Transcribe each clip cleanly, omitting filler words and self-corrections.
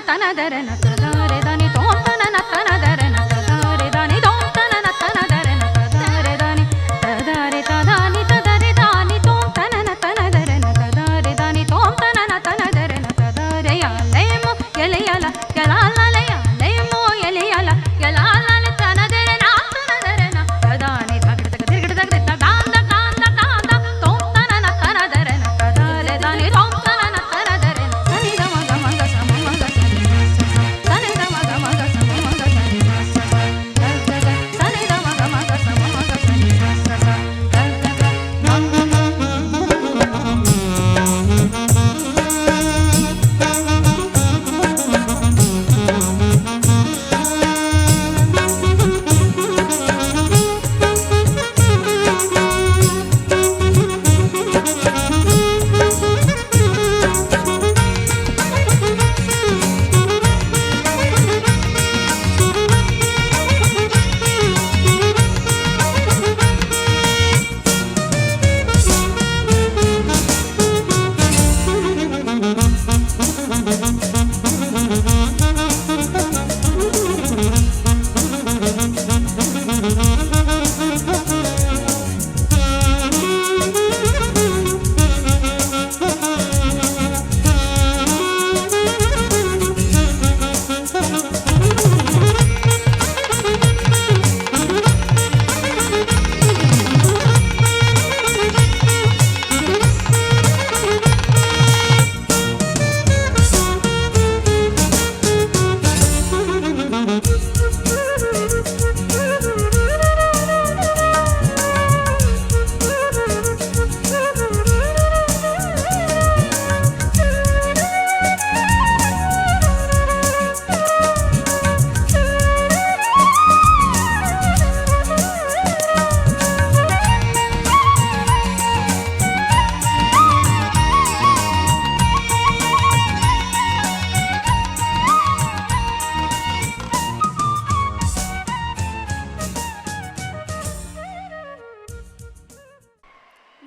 ತನದರನ ತದರೆ ದಾನಿ ತೋಂ ತನನ ತನದರನ ತದರೆ ದಾನಿ ತೋಂ ತನನ ತನದರನ ತದರೆ ದಾನಿ ತದರೆ ತದಾನಿ ತದರೆ ದಾನಿ ತೋಂ ತನನ ತನದರನ ತದರೆ ದಾನಿ ತೋಂ ತನನ ತನದರನ ತದರೆ ಯಲೆಮು ಯಲೆಯಲ ಯಲಾಲಯ ಲೆಮು ಯಲೆಯಲ ಯಲಾಲಲ ತನದರನ ತನದರನ ತದಾನಿ ತಗಡ ತಗಡ ತಗಡ ತದಾಂದ ಕಾಂದ ಕಾಂದ ತೋಂ ತನನ ತನದರನ ತದರೆ ದಾನಿ ತೋಂ ತನನ ತನದರನ ಸನಿ ದ ಮಗ ಮಗ ಸಮ ಮಗ ಸನಿ ಸನಿ ದ ಮಗ ಮಗ ಸಮ ಮಗ ಸನಿ ಸನಿ ದ ಮಗ ಮಗ ಸಮ ಮಗ ಸನಿ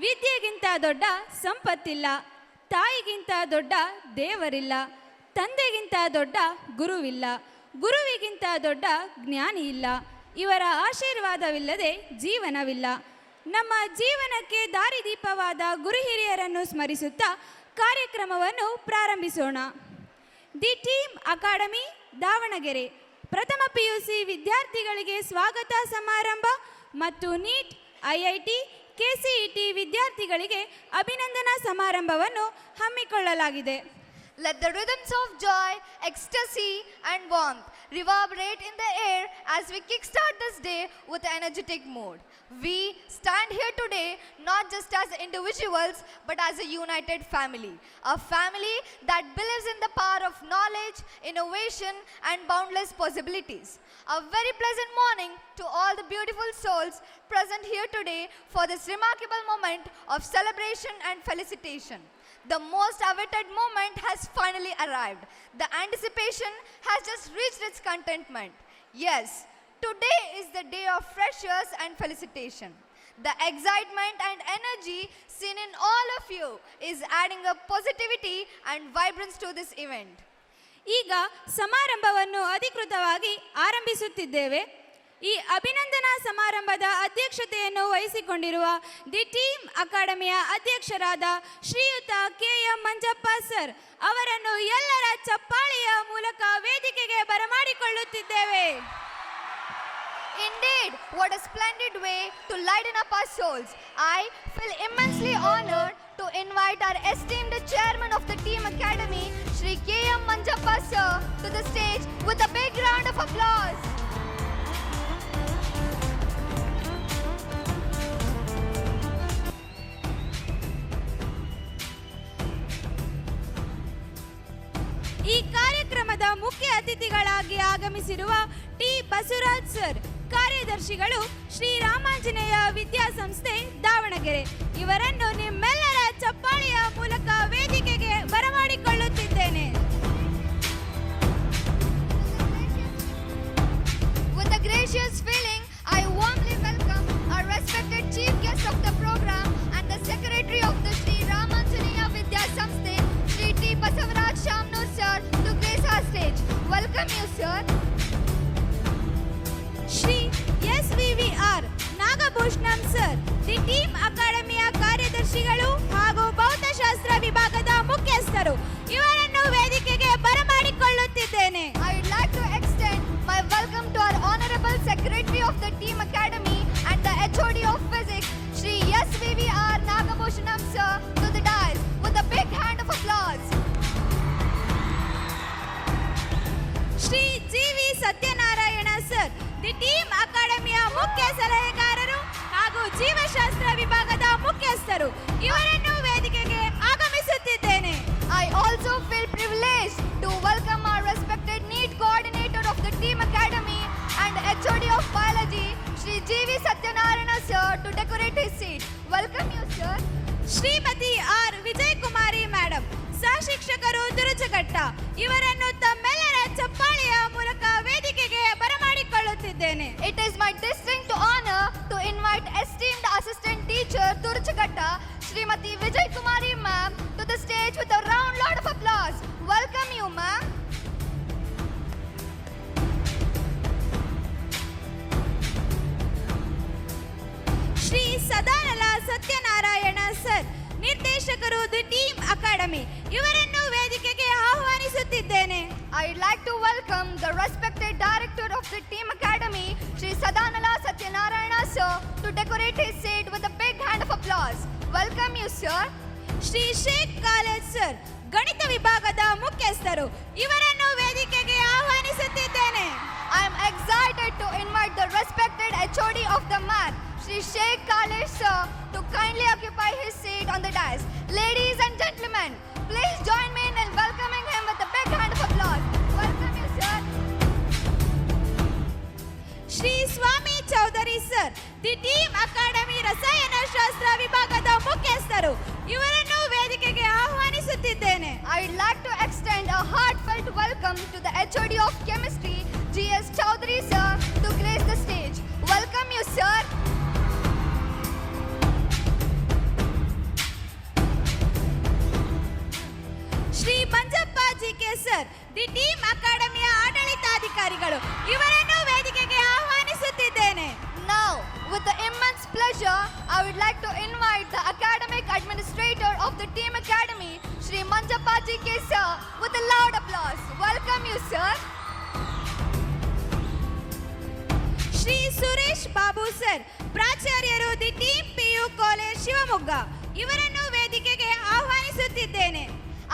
ವಿದ್ಯೆಗಿಂತ ದೊಡ್ಡ ಸಂಪತ್ತಿಲ್ಲ, ತಾಯಿಗಿಂತ ದೊಡ್ಡ ದೇವರಿಲ್ಲ, ತಂದೆಗಿಂತ ದೊಡ್ಡ ಗುರುವಿಲ್ಲ, ಗುರುವಿಗಿಂತ ದೊಡ್ಡ ಜ್ಞಾನಿ ಇಲ್ಲ. ಇವರ ಆಶೀರ್ವಾದವಿಲ್ಲದೆ ಜೀವನವಿಲ್ಲ. ನಮ್ಮ ಜೀವನಕ್ಕೆ ದಾರಿದೀಪವಾದ ಗುರು ಹಿರಿಯರನ್ನು ಸ್ಮರಿಸುತ್ತಾ ಕಾರ್ಯಕ್ರಮವನ್ನು ಪ್ರಾರಂಭಿಸೋಣ. ದಿ ಟೀಮ್ ಅಕಾಡೆಮಿ ದಾವಣಗೆರೆ ಪ್ರಥಮ PUC ವಿದ್ಯಾರ್ಥಿಗಳಿಗೆ ಸ್ವಾಗತ ಸಮಾರಂಭ ಮತ್ತು ನೀಟ್, IIT, KCET ವಿದ್ಯಾರ್ಥಿಗಳಿಗೆ ಅಭಿನಂದನಾ ಸಮಾರಂಭವನ್ನು ಹಮ್ಮಿಕೊಳ್ಳಲಾಗಿದೆ. Let the rhythms of joy, ecstasy and warmth reverberate in the air as we kickstart this day with an energetic mood. We stand here today not just as individuals but as a united family. A family that believes in the power of knowledge, innovation and boundless possibilities. A very pleasant morning to all the beautiful souls present here today for this remarkable moment of celebration and felicitation. The most awaited moment has finally arrived. The anticipation has just reached its contentment. Yes, today is the day of freshers and felicitation. The excitement and energy seen in all of you is adding a positivity and vibrance to this event. ಈಗ ಸಮಾರಂಭವನ್ನು ಅಧಿಕೃತವಾಗಿ ಆರಂಭಿಸುತ್ತಿದ್ದೇವೆ. ಈ ಅಭಿನಂದನಾ ಸಮಾರಂಭದ ಅಧ್ಯಕ್ಷತೆಯನ್ನು ವಹಿಸಿಕೊಂಡಿರುವ the team ಅಕಾಡೆಮಿಯ ಅಧ್ಯಕ್ಷರಾದ ಶ್ರೀಯುತ KM ಮಂಜಪ್ಪ ಸರ್ ಅವರನ್ನು ಎಲ್ಲರ ಚಪ್ಪಾಳೆಯ ಮೂಲಕ ವೇದಿಕೆಗೆ ಬರಮಾಡಿಕೊಳ್ಳುತ್ತಿದ್ದೇವೆ. Indeed, what a splendid way to lighten up our souls. I feel immensely honored to invite our esteemed chairman of the Team Academy, Shri KM Manjappa sir, to the stage with a big round of applause. ಈ ಕಾರ್ಯಕ್ರಮದ ಮುಖ್ಯ ಅತಿಥಿಗಳಾಗಿ ಆಗಮಿಸಿರುವ T Basavaraj sir, ಕಾರ್ಯದರ್ಶಿಗಳು ಶ್ರೀ ರಾಮಾಂಜನೇಯ ವಿದ್ಯಾಸಂಸ್ಥೆ ದಾವಣಗೆರೆ, ಇವರನ್ನು ನಿಮ್ಮೆಲ್ಲರ ಚಪ್ಪಾಳೆಯ ಮೂಲಕ ವೇದಿಕೆಗೆ ಬರಮಾಡಿಕೊಳ್ಳುತ್ತಿದ್ದೇನೆ. With a gracious feeling, I warmly welcome our respected chief guest of the program and the secretary of the Shri Ramanjaneya Vidya Samsthe, Shri T. Basavaraj Shamnur sir, to grace our stage. ಇವರನ್ನು ವೇದಿಕೆಗೆ ಬರಮಾಡಿಕೊಳ್ಳುತ್ತಿದ್ದೇನೆ. I would like to extend my welcome to our Honorable Secretary of the Team Academy and the HOD of Physics, Shri SVVR Nagabhushanam sir, to the dais with a big hand of applause. Shri GV. Satyanarayana sir, the team ಅಕಾಡೆಮಿಯ ಮುಖ್ಯ ಸಲಹೆಗಾರರು ಹಾಗೂ ಜೀವಶಾಸ್ತ್ರ ವಿಭಾಗದ ಮುಖ್ಯಸ್ಥರು, ಇವರನ್ನು ವೇದಿಕೆಗೆ ಆಗಮಿಸುತ್ತಿದ್ದೇನೆ. I also feel privileged to welcome our respected NEET coordinator of the Team Academy and HOD of Biology, Shri G.V. Satyanarayana sir, to decorate his seat. Welcome you, sir. Shrimati R Vijay Kumari madam, ಸಹಶಿಕ್ಷಕರು ತುರುಚಘಟ್ಟ, ಇವರನ್ನು ತಮ್ಮೆಲ್ಲರ ಚಪ್ಪಾಳೆಯ ಮೂಲಕ ವೇದಿಕೆಗೆ ಬರಮಾಡಿಕೊಳ್ಳುತ್ತಿದ್ದೇನೆ. It is my distinct honor to invite esteemed assistant teacher Turuchagatta, Srimati Vijay Kumari ma'am, to the stage with a round loud of applause. Welcome you, ma'am. Shri Sadanala Satyanarayana sir, ನಿರ್ದೇಶಕರು the team academy, ಇವರನ್ನು ವೇದಿಕೆಗೆ ಆಹ್ವಾನಿಸುತ್ತಿದ್ದೇನೆ. I'd like to welcome the respected director of the Team Academy, Shri Sadanala Satyanarayana sir, to decorate his seat with a big hand of applause. Welcome you, sir. Shri Sheikh college sir, ಗಣಿತ ವಿಭಾಗದ ಮುಖ್ಯಸ್ಥರು, ಇವರನ್ನು ವೇದಿಕೆಗೆ ಆಹ್ವಾನಿಸುತ್ತಿದ್ದೇನೆ. I am excited to invite the respected HOD of the math, Shri Sheikh Kalesh sir, to kindly occupy his seat on the dais. Ladies and gentlemen, please join me in welcoming him with a big hand of applause. Welcome you, sir. Shri Swami Chowdhury sir, the team academy ರಸಾಯನಶಾಸ್ತ್ರ ವಿಭಾಗದ ಮುಖ್ಯಸ್ಥರು, ಇವರನ್ನು ವೇದಿಕೆಗೆ ಆಹ್ವಾನಿಸುತ್ತಿದ್ದೇನೆ. I'd like to extend a heartfelt welcome to the HOD of Chemistry, G.S. Chaudhary sir, to grace the stage. Welcome you, sir. Shri Manjappa GK. Sir, the team ಅಕಾಡೆಮಿಯ ಆಡಳಿತಾಧಿಕಾರಿಗಳು, ಇವರನ್ನು ವೇದಿಕೆಗೆ ಆಹ್ವಾನಿಸುತ್ತಿದ್ದೇನೆ. Now, with the immense pleasure, I would like to invite the academic administrator of the Team Academy, Shri Manjappa G.K. sir, with a loud applause. Welcome you, sir. Shri Suresh Babu sir, ಪ್ರಾಚಾರ್ಯರು the team PU college Shivamogga, ಇವರನ್ನು ವೇದಿಕೆಗೆ ಆಹ್ವಾನಿಸುತ್ತಿದ್ದೇನೆ.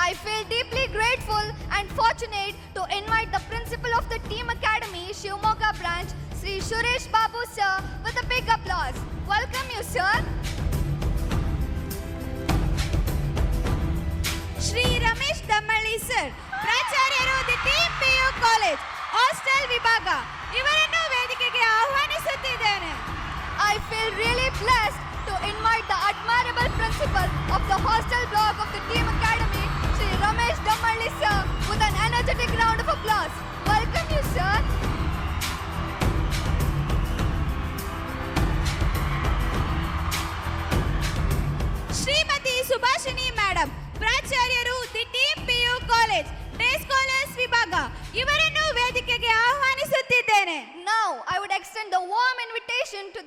I feel deeply grateful and fortunate to invite the principal of the Team Academy, Shivamogga branch, Sri Suresh Babu sir, with a big applause. Welcome you, sir. Shri Ramesh Dammalli sir, ಪ್ರಾಚಾರ್ಯರು the team PU college hostel ವಿಭಾಗ, ಇವರನ್ನು ವೇದಿಕೆಗೆ ಆಹ್ವಾನಿಸುತ್ತಿದ್ದೇನೆ. I feel really blessed to invite the admirable principal of the hostel block of the Team Academy, Sri Ramesh Dammalli sir, with an energetic round of applause. Welcome you, sir. Shrimati Subhashini madam, ಪ್ರಾಚಾರ್ಯರು the team PU college day scholars ವಿಭಾಗ, ಇವರನ್ನು ವೇದಿಕೆಗೆ ಆಹ್ವಾನಿಸುತ್ತಿದ್ದೇನೆ. Now, I would extend the warm invitation to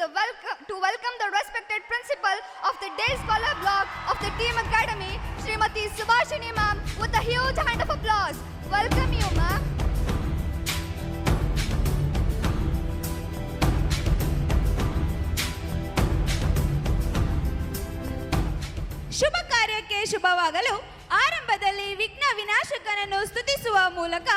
welcome the respected principal of the Day Scholar block of the Team Academy, Srimati Subhashini ma'am, with a huge hand of applause. Welcome you, ma'am. ಶುಭ ಕಾರ್ಯಕ್ಕೆ ಶುಭವಾಗಲು ಆರಂಭದಲ್ಲಿ ವಿಘ್ನ ವಿನಾಶಕನನ್ನು ಸ್ತುತಿಸುವ ಮೂಲಕ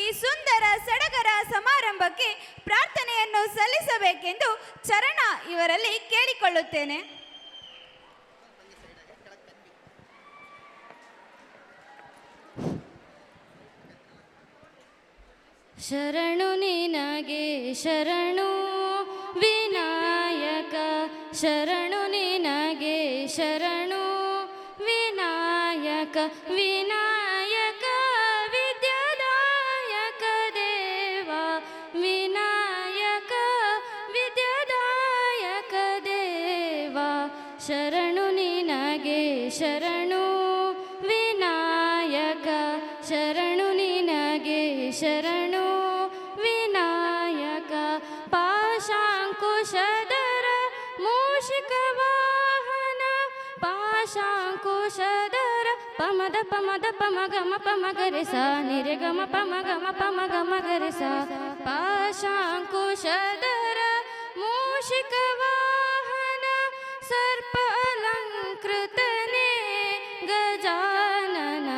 ಈ ಸುಂದರ ಸಡಗರ ಸಮಾರಂಭಕ್ಕೆ ಪ್ರಾರ್ಥನೆಯನ್ನು ಸಲ್ಲಿಸಬೇಕೆಂದು ಚರಣ ಇವರಲ್ಲಿ ಕೇಳಿಕೊಳ್ಳುತ್ತೇನೆ. ಶರಣು ನಿನಗೆ ಶರಣು ವಿನಾಯಕ, ಶರಣು ನಿನಗೆ ಶರಣು ವಿನಾಯಕ, ವಿನಾಯಕ ವಿದ್ಯಾದಾಯಕ ದೇವ, ವಿನಾಯಕ ವಿದ್ಯಾದಾಯಕ ದೇವ, ಶರಣು ನಿನಗೆ ಶರಣು ವಿನಾಯಕ, ಶರಣು ನಿನಗೆ ಶರಣು ವಿನಾಯಕ, ಪಾಶಾಂಕುಶಧರ ಮೂಷಿಕ ವಾಹನ, ಪಾಶಾಂಕುಶಧರ ಪಮದ ಪಮದ ಪಮಗಮ ಪಮಗರೆ ಸ ನಿರೆ ಗಮ ಪಮಗಮ ಪಮಗಮ ಗರೆ ಸ ಪಾಶಾಂಕುಶಧರ ಮೂಷಿಕ ವಾಹನ ಸರ್ಪಾಲಂಕೃತನೇ ಗಜಾನನ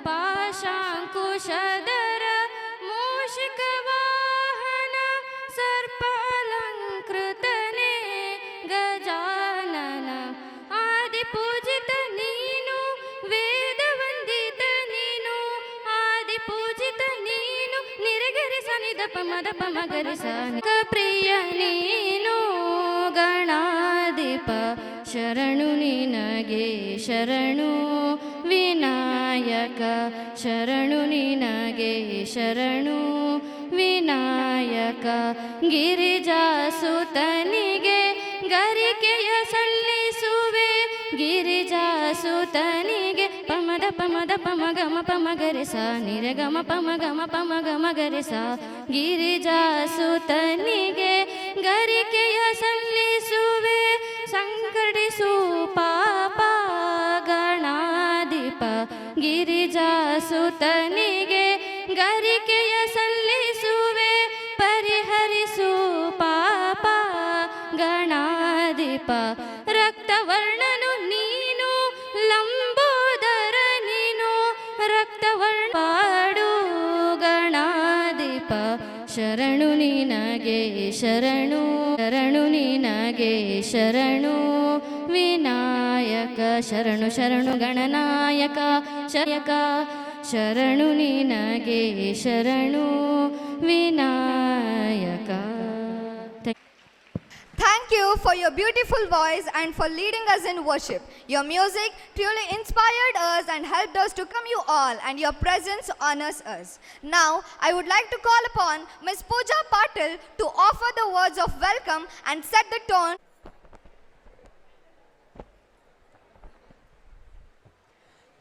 ಪಾಶಾಂಕುಶಧರ ಮೂಷಿಕ ವಾಹನ ಸರ್ಪಾಲಂಕೃತನೇ ಗಜಾನನ ಆದಿಪೂಜಿತ ನೀನು ವೇದ ವಂದಿತ ನೀನು ಆದಿಪೂಜಿತ ನೀನು ನಿರಗರಿ ಸನಿದ ಪಮದ ಪಮಗರಿ ಸನಿಕ ಪ್ರಿಯ ನೀನು ಗಣಾಧಿಪ ಶರಣು ನಿನಗೆ ಶರಣು ವಿನಾಯಕ ಶರಣು ನಿನಗೆ ಶರಣು ವಿನಾಯಕ ಗಿರಿಜಾಸುತನಿಗೆ ಗರಿಕೆಯ ಸಲ್ಲಿಸುವೆ ಗಿರಿಜಾಸುತನಿಗೆ ಪಮದ ಪಮದ ಪಮಗಮ ಪಮಗರೆ ಸ ನಿರಗಮ ಪಮಗಮ ಪಮಗಮ ಗರೆ ಸ ಗಿರಿಜಾಸುತನಿಗೆ ಗರಿಕೆಯ ಸಲ್ಲಿಸುವೆ ಸಂಕಟಿಸು ಪಾಪ ಗಣಾಧಿಪ ಗಿರಿಜಾಸುತನಿಗೆ ಗರಿಕೆಯ ಸಲ್ಲಿಸುವೆ ಪರಿಹರಿಸು ಪಾಪ ಗಣಾಧಿಪ ರಕ್ತವರ್ಣನು ನೀನು ಲಂಬೋದರ ನೀನು ರಕ್ತವರ್ಣ ಪಾಡು ಗಣಾಧಿಪ ಶರಣು ನಿನಗೆ ಶರಣು ಶರಣು ನಿನಗೆ ಶರಣು ವಿನಾಯಕ ಶರಣು ಶರಣು ಗಣನಾಯಕ ಶಯಕ ಶರಣು ನಿನಗೆ ಶರಣು Vinayaka. Thank you for your beautiful voice and for leading us in worship. Your music truly inspired us and helped us to come you all, and your presence honors us. Now, I would like to call upon Ms. Pooja Patil to offer the words of welcome and set the tone.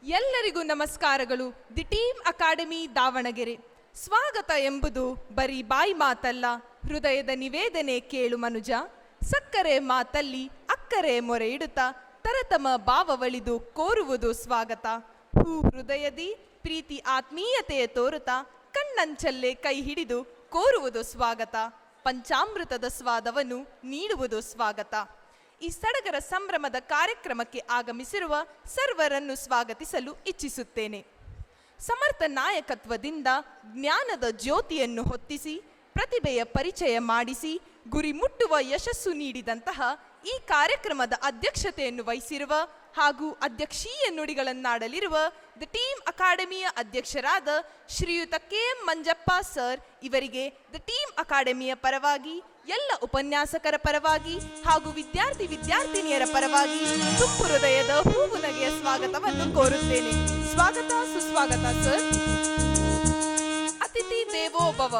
ಎಲ್ಲರಿಗೂ ನಮಸ್ಕಾರಗಳು. The team academy Davanagere. ಸ್ವಾಗತ ಎಂಬುದು ಬರೀ ಬಾಯಿ ಮಾತಲ್ಲ, ಹೃದಯದ ನಿವೇದನೆ ಕೇಳು ಮನುಜ. ಸಕ್ಕರೆ ಮಾತಲ್ಲಿ ಅಕ್ಕರೆ ಮೊರೆ ಇಡುತ್ತಾ ತರತಮ ಭಾವವಳಿದು ಕೋರುವುದು ಸ್ವಾಗತ. ಹೂ ಹೃದಯದಿ ಪ್ರೀತಿ ಆತ್ಮೀಯತೆಯ ತೋರುತ್ತಾ ಕಣ್ಣಂಚಲ್ಲೇ ಕೈ ಹಿಡಿದು ಕೋರುವುದು ಸ್ವಾಗತ. ಪಂಚಾಮೃತದ ಸ್ವಾದವನ್ನು ನೀಡುವುದು ಸ್ವಾಗತ. ಈ ಸಡಗರ ಸಂಭ್ರಮದ ಕಾರ್ಯಕ್ರಮಕ್ಕೆ ಆಗಮಿಸಿರುವ ಸರ್ವರನ್ನು ಸ್ವಾಗತಿಸಲು ಇಚ್ಛಿಸುತ್ತೇನೆ. ಸಮರ್ಥ ನಾಯಕತ್ವದಿಂದ ಜ್ಞಾನದ ಜ್ಯೋತಿಯನ್ನು ಹೊತ್ತಿಸಿ ಪ್ರತಿಭೆಯ ಪರಿಚಯ ಮಾಡಿಸಿ ಗುರಿ ಮುಟ್ಟುವ ಯಶಸ್ಸು ನೀಡಿದಂತಹ ಈ ಕಾರ್ಯಕ್ರಮದ ಅಧ್ಯಕ್ಷತೆಯನ್ನು ವಹಿಸಿರುವ ಹಾಗೂ ಅಧ್ಯಕ್ಷೀಯ ನುಡಿಗಳನ್ನಾಡಲಿರುವ ದ ಟೀಮ್ ಅಕಾಡೆಮಿಯ ಅಧ್ಯಕ್ಷರಾದ ಶ್ರೀಯುತ KM ಮಂಜಪ್ಪ ಸರ್ ಇವರಿಗೆ ದ ಟೀಮ್ ಅಕಾಡೆಮಿಯ ಪರವಾಗಿ, ಎಲ್ಲ ಉಪನ್ಯಾಸಕರ ಪರವಾಗಿ ಹಾಗೂ ವಿದ್ಯಾರ್ಥಿನಿಯರ ಪರವಾಗಿ ತುಂಬು ಹೃದಯದ ಹೂಗುನಗೆಯ ಸ್ವಾಗತವನ್ನು ಕೋರುತ್ತೇನೆ. ಸ್ವಾಗತ, ಸುಸ್ವಾಗತ ಸರ್. ಅತಿಥಿ ದೇವೋ ಭವ.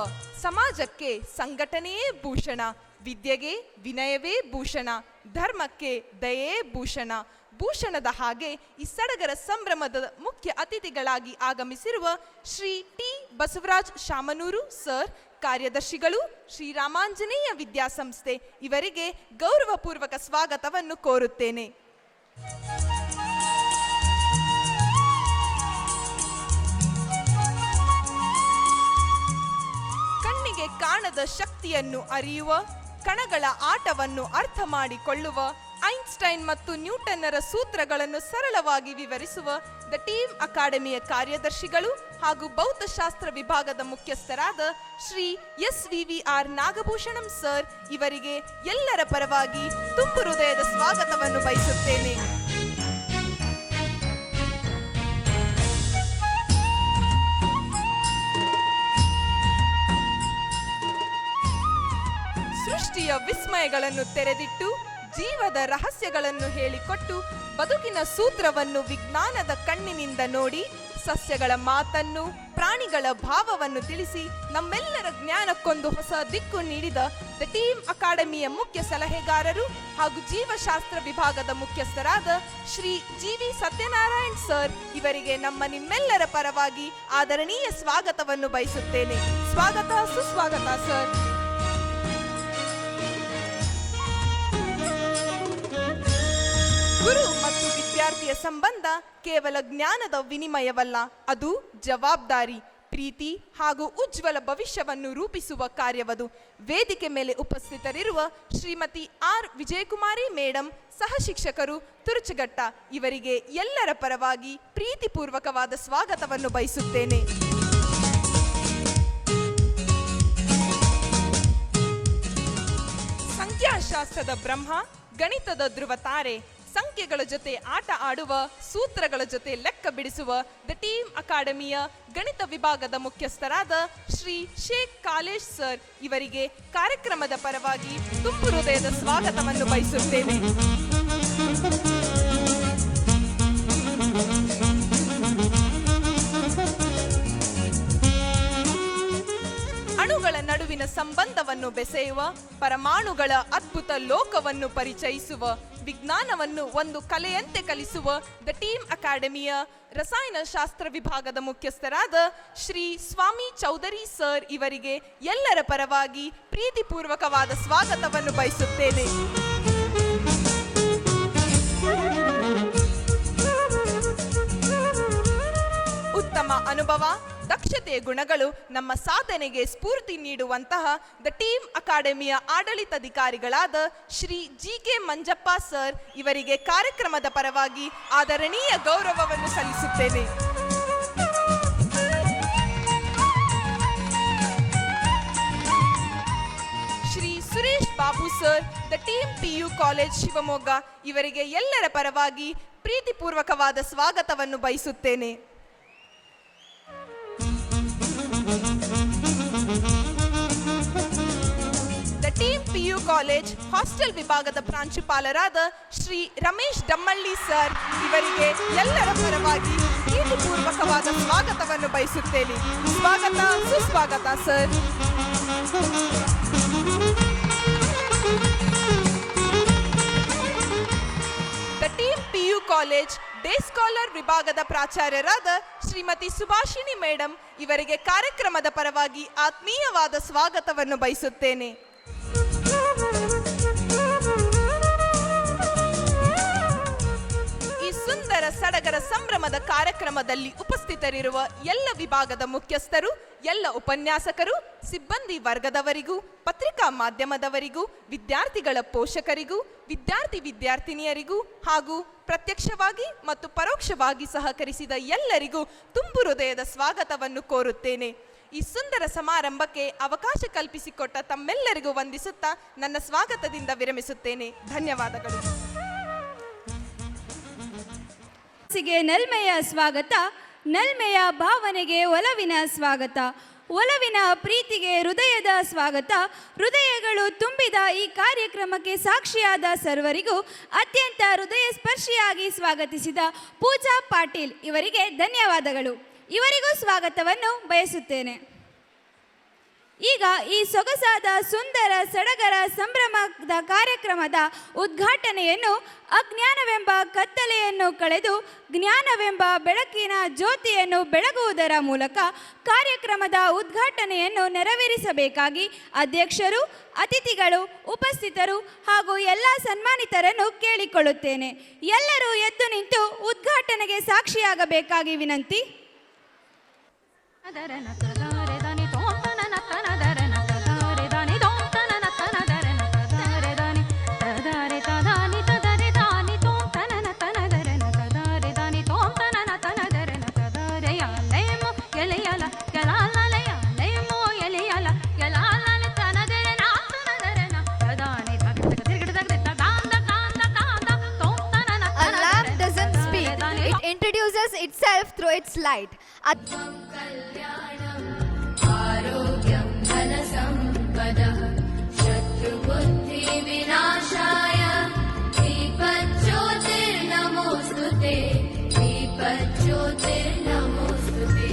ಸಮಾಜಕ್ಕೆ ಸಂಘಟನೆಯೇ ಭೂಷಣ, ವಿದ್ಯೆಗೆ ವಿನಯವೇ ಭೂಷಣ, ಧರ್ಮಕ್ಕೆ ದಯೇ ಭೂಷಣ. ಭೂಷಣದ ಹಾಗೆ ಈ ಸಡಗರ ಸಂಭ್ರಮದ ಮುಖ್ಯ ಅತಿಥಿಗಳಾಗಿ ಆಗಮಿಸಿರುವ ಶ್ರೀ ಟಿ ಬಸವರಾಜ್ ಶಾಮನೂರು ಸರ್, ಕಾರ್ಯದರ್ಶಿಗಳು, ಶ್ರೀರಾಮಾಂಜನೇಯ ವಿದ್ಯಾಸಂಸ್ಥೆ ಇವರಿಗೆ ಗೌರವಪೂರ್ವಕ ಸ್ವಾಗತವನ್ನು ಕೋರುತ್ತೇನೆ. ಕಣ್ಣಿಗೆ ಕಾಣದ ಶಕ್ತಿಯನ್ನು ಅರಿಯುವ, ಕಣಗಳ ಆಟವನ್ನು ಅರ್ಥ ಮಾಡಿಕೊಳ್ಳುವ, ಐನ್ಸ್ಟೈನ್ ಮತ್ತು ನ್ಯೂಟನ್ನರ ಸೂತ್ರಗಳನ್ನು ಸರಳವಾಗಿ ವಿವರಿಸುವ ದ ಟೀಮ್ ಅಕಾಡೆಮಿಯ ಕಾರ್ಯದರ್ಶಿಗಳು ಹಾಗೂ ಭೌತಶಾಸ್ತ್ರ ವಿಭಾಗದ ಮುಖ್ಯಸ್ಥರಾದ ಶ್ರೀ SVVR ನಾಗಭೂಷಣಂ ಸರ್ ಇವರಿಗೆ ಎಲ್ಲರ ಪರವಾಗಿ ತುಂಬು ಹೃದಯದ ಸ್ವಾಗತವನ್ನು ಬಯಸುತ್ತೇನೆ. ಸೃಷ್ಟಿಯ ವಿಸ್ಮಯಗಳನ್ನು ತೆರೆದಿಟ್ಟು ಜೀವದ ರಹಸ್ಯಗಳನ್ನು ಹೇಳಿಕೊಟ್ಟು ಬದುಕಿನ ಸೂತ್ರವನ್ನು ವಿಜ್ಞಾನದ ಕಣ್ಣಿನಿಂದ ನೋಡಿ ಸಸ್ಯಗಳ ಮಾತನ್ನು, ಪ್ರಾಣಿಗಳ ಭಾವವನ್ನು ತಿಳಿಸಿ ನಮ್ಮೆಲ್ಲರ ಜ್ಞಾನಕ್ಕೊಂದು ಹೊಸ ದಿಕ್ಕು ನೀಡಿದ ದ ಟೀಮ್ ಅಕಾಡೆಮಿಯ ಮುಖ್ಯ ಸಲಹೆಗಾರರು ಹಾಗೂ ಜೀವಶಾಸ್ತ್ರ ವಿಭಾಗದ ಮುಖ್ಯಸ್ಥರಾದ ಶ್ರೀ GV ಸತ್ಯನಾರಾಯಣ್ ಸರ್ ಇವರಿಗೆ ನಿಮ್ಮೆಲ್ಲರ ಪರವಾಗಿ ಆದರಣೀಯ ಸ್ವಾಗತವನ್ನು ಬಯಸುತ್ತೇನೆ. ಸ್ವಾಗತ, ಸುಸ್ವಾಗತ ಸರ್. ಗುರು ಮತ್ತು ವಿದ್ಯಾರ್ಥಿ ವಿದ್ಯಾರ್ಥಿಯ ಸಂಬಂಧ ಕೇವಲ ಜ್ಞಾನದ ವಿನಿಮಯವಲ್ಲ, ಅದು ಜವಾಬ್ದಾರಿ, ಪ್ರೀತಿ ಹಾಗೂ ಉಜ್ವಲ ಭವಿಷ್ಯವನ್ನು ರೂಪಿಸುವ ಕಾರ್ಯವದು. ವೇದಿಕೆ ಮೇಲೆ ಉಪಸ್ಥಿತರಿರುವ ಶ್ರೀಮತಿ ಆರ್ ವಿಜಯಕುಮಾರಿ ಮೇಡಂ, ಸಹ ಶಿಕ್ಷಕರು ತುರುಚಘಟ್ಟ, ಇವರಿಗೆ ಎಲ್ಲರ ಪರವಾಗಿ ಪ್ರೀತಿಪೂರ್ವಕವಾದ ಸ್ವಾಗತವನ್ನು ಬಯಸುತ್ತೇನೆ. ಸಂಖ್ಯಾಶಾಸ್ತ್ರದ ಬ್ರಹ್ಮ, ಗಣಿತದ ಧ್ರುವ ತಾರೆ, ಸಂಖ್ಯೆಗಳ ಜೊತೆ ಆಟ ಆಡುವ, ಸೂತ್ರಗಳ ಜೊತೆ ಲೆಕ್ಕ ಬಿಡಿಸುವ ದ ಟೀಮ್ ಅಕಾಡೆಮಿಯ ಗಣಿತ ವಿಭಾಗದ ಮುಖ್ಯಸ್ಥರಾದ ಶ್ರೀ ಶೇಖ್ ಕಾಲೇಶ್ ಸರ್ ಇವರಿಗೆ ಕಾರ್ಯಕ್ರಮದ ಪರವಾಗಿ ತುಂಬು ಹೃದಯದ ಸ್ವಾಗತವನ್ನು ಬಯಸುತ್ತೇನೆ. ಅಣುಗಳ ನಡುವಿನ ಸಂಬಂಧವನ್ನು ಬೆಸೆಯುವ, ಪರಮಾಣುಗಳ ಅದ್ಭುತ ಲೋಕವನ್ನು ಪರಿಚಯಿಸುವ, ವಿಜ್ಞಾನವನ್ನು ಒಂದು ಕಲೆಯಂತೆ ಕಲಿಸುವ ದ ಟೀಮ್ ಅಕಾಡೆಮಿಯ ರಸಾಯನಶಾಸ್ತ್ರ ವಿಭಾಗದ ಮುಖ್ಯಸ್ಥರಾದ ಶ್ರೀ ಸ್ವಾಮಿ ಚೌಧರಿ ಸರ್ ಇವರಿಗೆ ಎಲ್ಲರ ಪರವಾಗಿ ಪ್ರೀತಿಪೂರ್ವಕವಾದ ಸ್ವಾಗತವನ್ನು ಬಯಸುತ್ತೇನೆ. ಉತ್ತಮ ಅನುಭವ, ದಕ್ಷತೆಯ ಗುಣಗಳು ನಮ್ಮ ಸಾಧನೆಗೆ ಸ್ಫೂರ್ತಿ ನೀಡುವಂತಹ ದ ಟೀಮ್ ಅಕಾಡೆಮಿಯ ಆಡಳಿತಾಧಿಕಾರಿಗಳಾದ ಶ್ರೀ ಜಿ.ಕೆ. ಮಂಜಪ್ಪ ಸರ್ ಇವರಿಗೆ ಕಾರ್ಯಕ್ರಮದ ಪರವಾಗಿ ಆದರಣೀಯ ಗೌರವವನ್ನು ಸಲ್ಲಿಸುತ್ತೇನೆ. Shri Suresh Babu sir, the team PU college Shivamogga ಇವರಿಗೆ ಎಲ್ಲರ ಪರವಾಗಿ ಪ್ರೀತಿಪೂರ್ವಕವಾದ ಸ್ವಾಗತವನ್ನು ಬಯಸುತ್ತೇನೆ. The team PU college hostel ವಿಭಾಗದ ಪ್ರಾಂಶುಪಾಲರಾದ ಶ್ರೀ ರಮೇಶ್ ಡಮ್ಮಳ್ಳಿ ಸರ್ ಇವರಿಗೆ ಎಲ್ಲರ ಪರವಾಗಿ ಪ್ರೀತಿಪೂರ್ವಕವಾದ ಸ್ವಾಗತವನ್ನು ಬಯಸುತ್ತೇನೆ. ಸ್ವಾಗತ, ಸುಸ್ವಾಗತ sir. The team PU college day scholar ವಿಭಾಗದ ಪ್ರಾಚಾರ್ಯರಾದ ಶ್ರೀಮತಿ ಸುಭಾಷಿಣಿ ಮೇಡಂ ಇವರಿಗೆ ಕಾರ್ಯಕ್ರಮದ ಪರವಾಗಿ ಆತ್ಮೀಯವಾದ ಸ್ವಾಗತವನ್ನು ಬಯಸುತ್ತೇನೆ. ಈ ಸುಂದರ ಸಡಗರ ಸಂಭ್ರಮದ ಕಾರ್ಯಕ್ರಮದಲ್ಲಿ ಉಪಸ್ಥಿತರಿರುವ ಎಲ್ಲ ವಿಭಾಗದ ಮುಖ್ಯಸ್ಥರು, ಎಲ್ಲ ಉಪನ್ಯಾಸಕರು, ಸಿಬ್ಬಂದಿ ವರ್ಗದವರಿಗೂ, ಪತ್ರಿಕಾ ಮಾಧ್ಯಮದವರಿಗೂ, ವಿದ್ಯಾರ್ಥಿಗಳ ಪೋಷಕರಿಗೂ, ವಿದ್ಯಾರ್ಥಿನಿಯರಿಗೂ ಹಾಗೂ ಪ್ರತ್ಯಕ್ಷವಾಗಿ ಮತ್ತು ಪರೋಕ್ಷವಾಗಿ ಸಹಕರಿಸಿದ ಎಲ್ಲರಿಗೂ ತುಂಬು ಹೃದಯದ ಸ್ವಾಗತವನ್ನು ಕೋರುತ್ತೇನೆ. ಈ ಸುಂದರ ಸಮಾರಂಭಕ್ಕೆ ಅವಕಾಶ ಕಲ್ಪಿಸಿಕೊಟ್ಟ ತಮ್ಮೆಲ್ಲರಿಗೂ ವಂದಿಸುತ್ತಾ ನನ್ನ ಸ್ವಾಗತದಿಂದ ವಿರಮಿಸುತ್ತೇನೆ. ಧನ್ಯವಾದಗಳು. ನಲ್ಮೆಯ ಸ್ವಾಗತ, ನಲ್ಮೆಯ ಭಾವನೆಗೆ ಒಲವಿನ ಸ್ವಾಗತ, ಒಲವಿನ ಪ್ರೀತಿಗೆ ಹೃದಯದ ಸ್ವಾಗತ. ಹೃದಯಗಳು ತುಂಬಿದ ಈ ಕಾರ್ಯಕ್ರಮಕ್ಕೆ ಸಾಕ್ಷಿಯಾದ ಸರ್ವರಿಗೂ ಅತ್ಯಂತ ಹೃದಯ ಸ್ಪರ್ಶಿಯಾಗಿ ಸ್ವಾಗತಿಸಿದ ಪೂಜಾ ಪಾಟೀಲ್ ಇವರಿಗೆ ಧನ್ಯವಾದಗಳು. ಇವರಿಗೂ ಸ್ವಾಗತವನ್ನು ಬಯಸುತ್ತೇನೆ. ಈಗ ಈ ಸೊಗಸಾದ ಸುಂದರ ಸಡಗರ ಸಂಭ್ರಮದ ಕಾರ್ಯಕ್ರಮದ ಉದ್ಘಾಟನೆಯನ್ನು ಅಜ್ಞಾನವೆಂಬ ಕತ್ತಲೆಯನ್ನು ಕಳೆದು ಜ್ಞಾನವೆಂಬ ಬೆಳಕಿನ ಜ್ಯೋತಿಯನ್ನು ಬೆಳಗುವುದರ ಮೂಲಕ ಕಾರ್ಯಕ್ರಮದ ಉದ್ಘಾಟನೆಯನ್ನು ನೆರವೇರಿಸಬೇಕಾಗಿ ಅಧ್ಯಕ್ಷರು, ಅತಿಥಿಗಳು, ಉಪಸ್ಥಿತರು ಹಾಗೂ ಎಲ್ಲ ಸನ್ಮಾನಿತರನ್ನು ಕೇಳಿಕೊಳ್ಳುತ್ತೇನೆ. ಎಲ್ಲರೂ ಎದ್ದು ನಿಂತು ಉದ್ಘಾಟನೆಗೆ ಸಾಕ್ಷಿಯಾಗಬೇಕಾಗಿ ವಿನಂತಿ. Introduces itself through its light. आरोग्यं धनसम्पदः शत्रुबुद्धि विनाशाय दीपज्योतिर्नमोस्तुते दीपज्योतिर्नमोस्तुते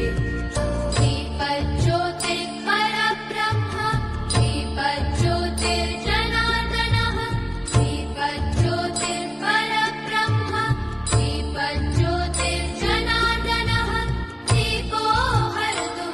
दीपज्योतिर्परब्रह्म दीपज्योतिर्जनार्दनः दीपज्योतिर्परब्रह्म दीपज्योतिर्जनार्दनः दीपो हरतु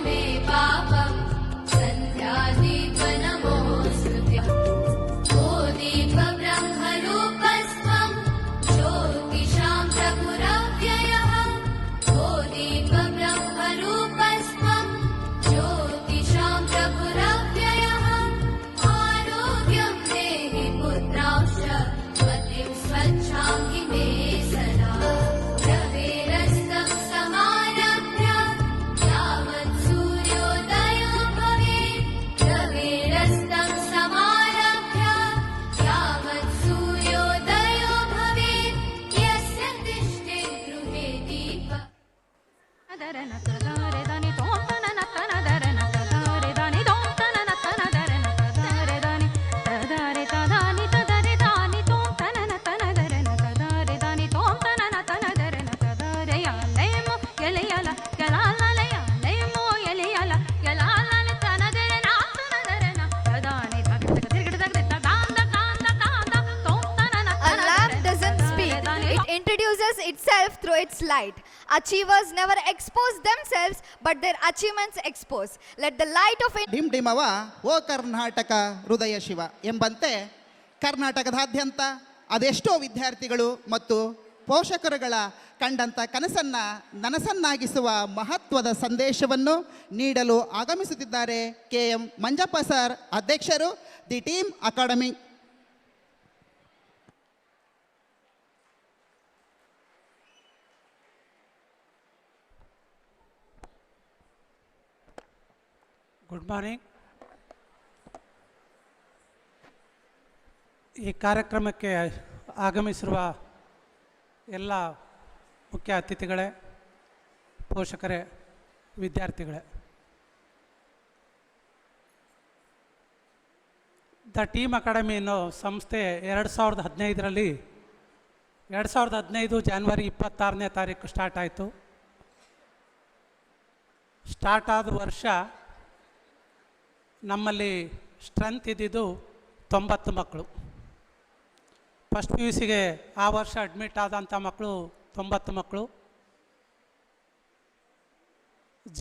ದರನ ಕದಾರೆ ದಾನಿ ತೋಂತನ ತನದರನ ಕದಾರೆ ದಾನಿ ತೋಂತನ ತನದರನ ಕದಾರೆ ದಾನಿ ತದಾರೆ ತದಾನಿ ತದರೆ ದಾನಿ ತೋಂತನ ತನದರನ ಕದಾರೆ ದಾನಿ ತೋಂತನ ತನದರನ ಕದಾರೆ ಯಾಲೇಮೋ ಎಲೆಯಲ ಕೆಲಾಲಯ ಲೇಮೋ ಎಲೆಯಲ ಕೆಲಾಲಲ ತನದರನ ತನದರನ ಕದಾನಿ ತಗದ ತಿರುಗದ ದಾಂದ kanda kanda ತೋಂತನ A lamp doesn't speak, it introduces itself through its light. Achievers never expose themselves, but their achievements expose. Let the light of ಡಿಮ್ ಡಿಮವ ಓ ಕರ್ನಾಟಕ ಹೃದಯ ಶಿವ ಎಂಬಂತೆ ಕರ್ನಾಟಕದಾದ್ಯಂತ ಅದೆಷ್ಟೋ ವಿದ್ಯಾರ್ಥಿಗಳು ಮತ್ತು ಪೋಷಕರುಗಳ ಕಂಡಂಥ ಕನಸನ್ನು ನನಸನ್ನಾಗಿಸುವ ಮಹತ್ವದ ಸಂದೇಶವನ್ನು ನೀಡಲು ಆಗಮಿಸುತ್ತಿದ್ದಾರೆ KM ಮಂಜಪ್ಪ ಸರ್, ಅಧ್ಯಕ್ಷರು, the team academy. Good morning. ಈ ಕಾರ್ಯಕ್ರಮಕ್ಕೆ ಆಗಮಿಸಿರುವ ಎಲ್ಲ ಮುಖ್ಯ ಅತಿಥಿಗಳೇ, ಪೋಷಕರೇ, ವಿದ್ಯಾರ್ಥಿಗಳೇ, ದ ಟೀಮ್ ಅಕಾಡೆಮಿ ಅನ್ನೋ ಸಂಸ್ಥೆ 2015ರಲ್ಲಿ 2015 ಜನವರಿ 26ನೇ ತಾರೀಕು ಸ್ಟಾರ್ಟ್ ಆಯಿತು. ಸ್ಟಾರ್ಟ್ ಆದ ವರ್ಷ ನಮ್ಮಲ್ಲಿ ಸ್ಟ್ರೆಂತ್ ಇದ್ದಿದ್ದು 90 ಮಕ್ಕಳು. ಫಸ್ಟ್ PUCಗೆ ಆ ವರ್ಷ ಅಡ್ಮಿಟ್ ಆದಂಥ ಮಕ್ಕಳು 90 ಮಕ್ಕಳು.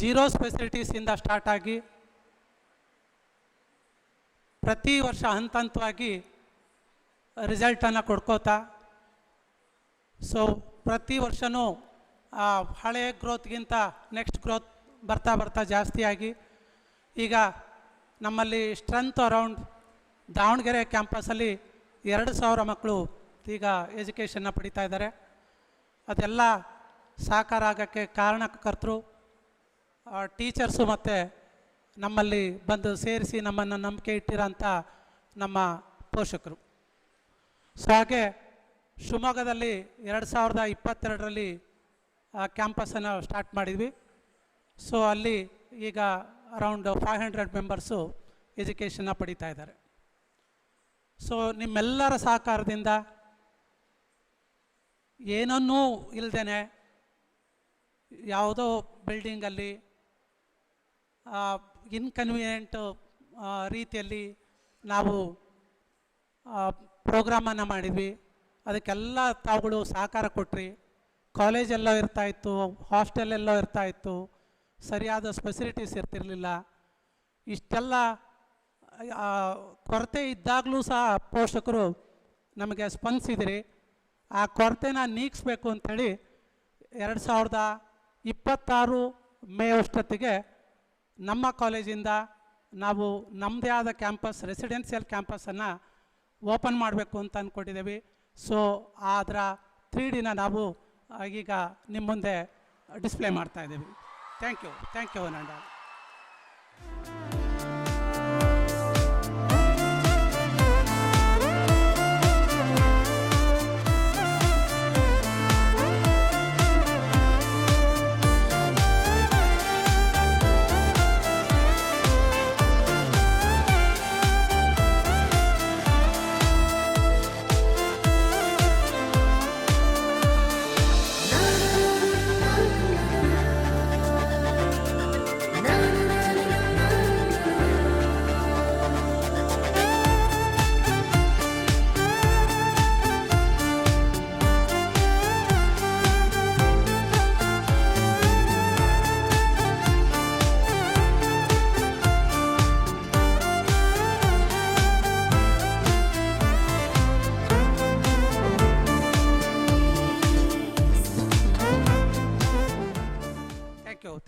0 ಫೆಸಿಲಿಟೀಸಿಂದ ಸ್ಟಾರ್ಟ್ ಆಗಿ ಪ್ರತಿ ವರ್ಷ ಹಂತ ಹಂತವಾಗಿ ರಿಸಲ್ಟನ್ನು ಕೊಡ್ಕೋತಾ, ಸೊ ಪ್ರತಿ ವರ್ಷವೂ ಹಳೆಯ ಗ್ರೋತ್ಗಿಂತ ನೆಕ್ಸ್ಟ್ ಗ್ರೋತ್ ಬರ್ತಾ ಬರ್ತಾ ಜಾಸ್ತಿಯಾಗಿ ಈಗ ನಮ್ಮಲ್ಲಿ ಸ್ಟ್ರೆಂತ್ ಅರೌಂಡ್ ದಾವಣಗೆರೆ ಕ್ಯಾಂಪಸಲ್ಲಿ 2000 ಮಕ್ಕಳು ಈಗ ಎಜುಕೇಷನ್ನ ಪಡಿತಾ ಇದ್ದಾರೆ. ಅದೆಲ್ಲ ಸಾಕಾರ ಆಗೋಕ್ಕೆ ಕಾರಣಕರ್ತರು ಟೀಚರ್ಸು ಮತ್ತು ನಮ್ಮಲ್ಲಿ ಬಂದು ಸೇರಿಸಿ ನಮ್ಮನ್ನು ನಂಬಿಕೆ ಇಟ್ಟಿರೋಂಥ ನಮ್ಮ ಪೋಷಕರು. ಸೊ ಹಾಗೆ ಶಿವಮೊಗ್ಗದಲ್ಲಿ 2022ರಲ್ಲಿ ಕ್ಯಾಂಪಸನ್ನು ಸ್ಟಾರ್ಟ್ ಮಾಡಿದ್ವಿ. ಸೊ ಅಲ್ಲಿ ಈಗ ಅರೌಂಡ್ 500 ಮೆಂಬರ್ಸು ಎಜುಕೇಷನ್ನ ಪಡಿತಾ ಇದ್ದಾರೆ. ಸೊ ನಿಮ್ಮೆಲ್ಲರ ಸಹಕಾರದಿಂದ ಏನನ್ನೂ ಇಲ್ಲದೇ ಯಾವುದೋ ಬಿಲ್ಡಿಂಗಲ್ಲಿ ಇನ್ಕನ್ವೀನಿಯೆಂಟ್ ರೀತಿಯಲ್ಲಿ ನಾವು ಪ್ರೋಗ್ರಾಮನ್ನು ಮಾಡಿದ್ವಿ. ಅದಕ್ಕೆಲ್ಲ ತಾವುಗಳು ಸಹಕಾರ ಕೊಟ್ರಿ. ಕಾಲೇಜೆಲ್ಲೋ ಇರ್ತಾಯಿತ್ತು, ಹಾಸ್ಟೆಲೆಲ್ಲೋ ಇರ್ತಾಯಿತ್ತು, ಸರಿಯಾದ ಫೆಸಿಲಿಟೀಸ್ ಇರ್ತಿರಲಿಲ್ಲ. ಇಷ್ಟೆಲ್ಲ ಕೊರತೆ ಇದ್ದಾಗಲೂ ಸಹ ಪೋಷಕರು ನಮಗೆ ಸ್ಪಂದಿಸಿದಿರಿ. ಆ ಕೊರತೆನ ನೀಗಿಸ್ಬೇಕು ಅಂಥೇಳಿ 2026 ಮೇ ಅಷ್ಟೊತ್ತಿಗೆ ನಮ್ಮ ಕಾಲೇಜಿಂದ ನಾವು ನಮ್ಮದೇ ಆದ ಕ್ಯಾಂಪಸ್, ರೆಸಿಡೆನ್ಷಿಯಲ್ ಕ್ಯಾಂಪಸನ್ನು ಓಪನ್ ಮಾಡಬೇಕು ಅಂತ ಅಂದ್ಕೊಂಡಿದ್ದೀವಿ. ಸೊ ಅದರ 3Dನ ನಾವು ಈಗ ನಿಮ್ಮ ಮುಂದೆ ಡಿಸ್ಪ್ಲೇ ಮಾಡ್ತಾಯಿದ್ದೀವಿ. Thank you Ananda.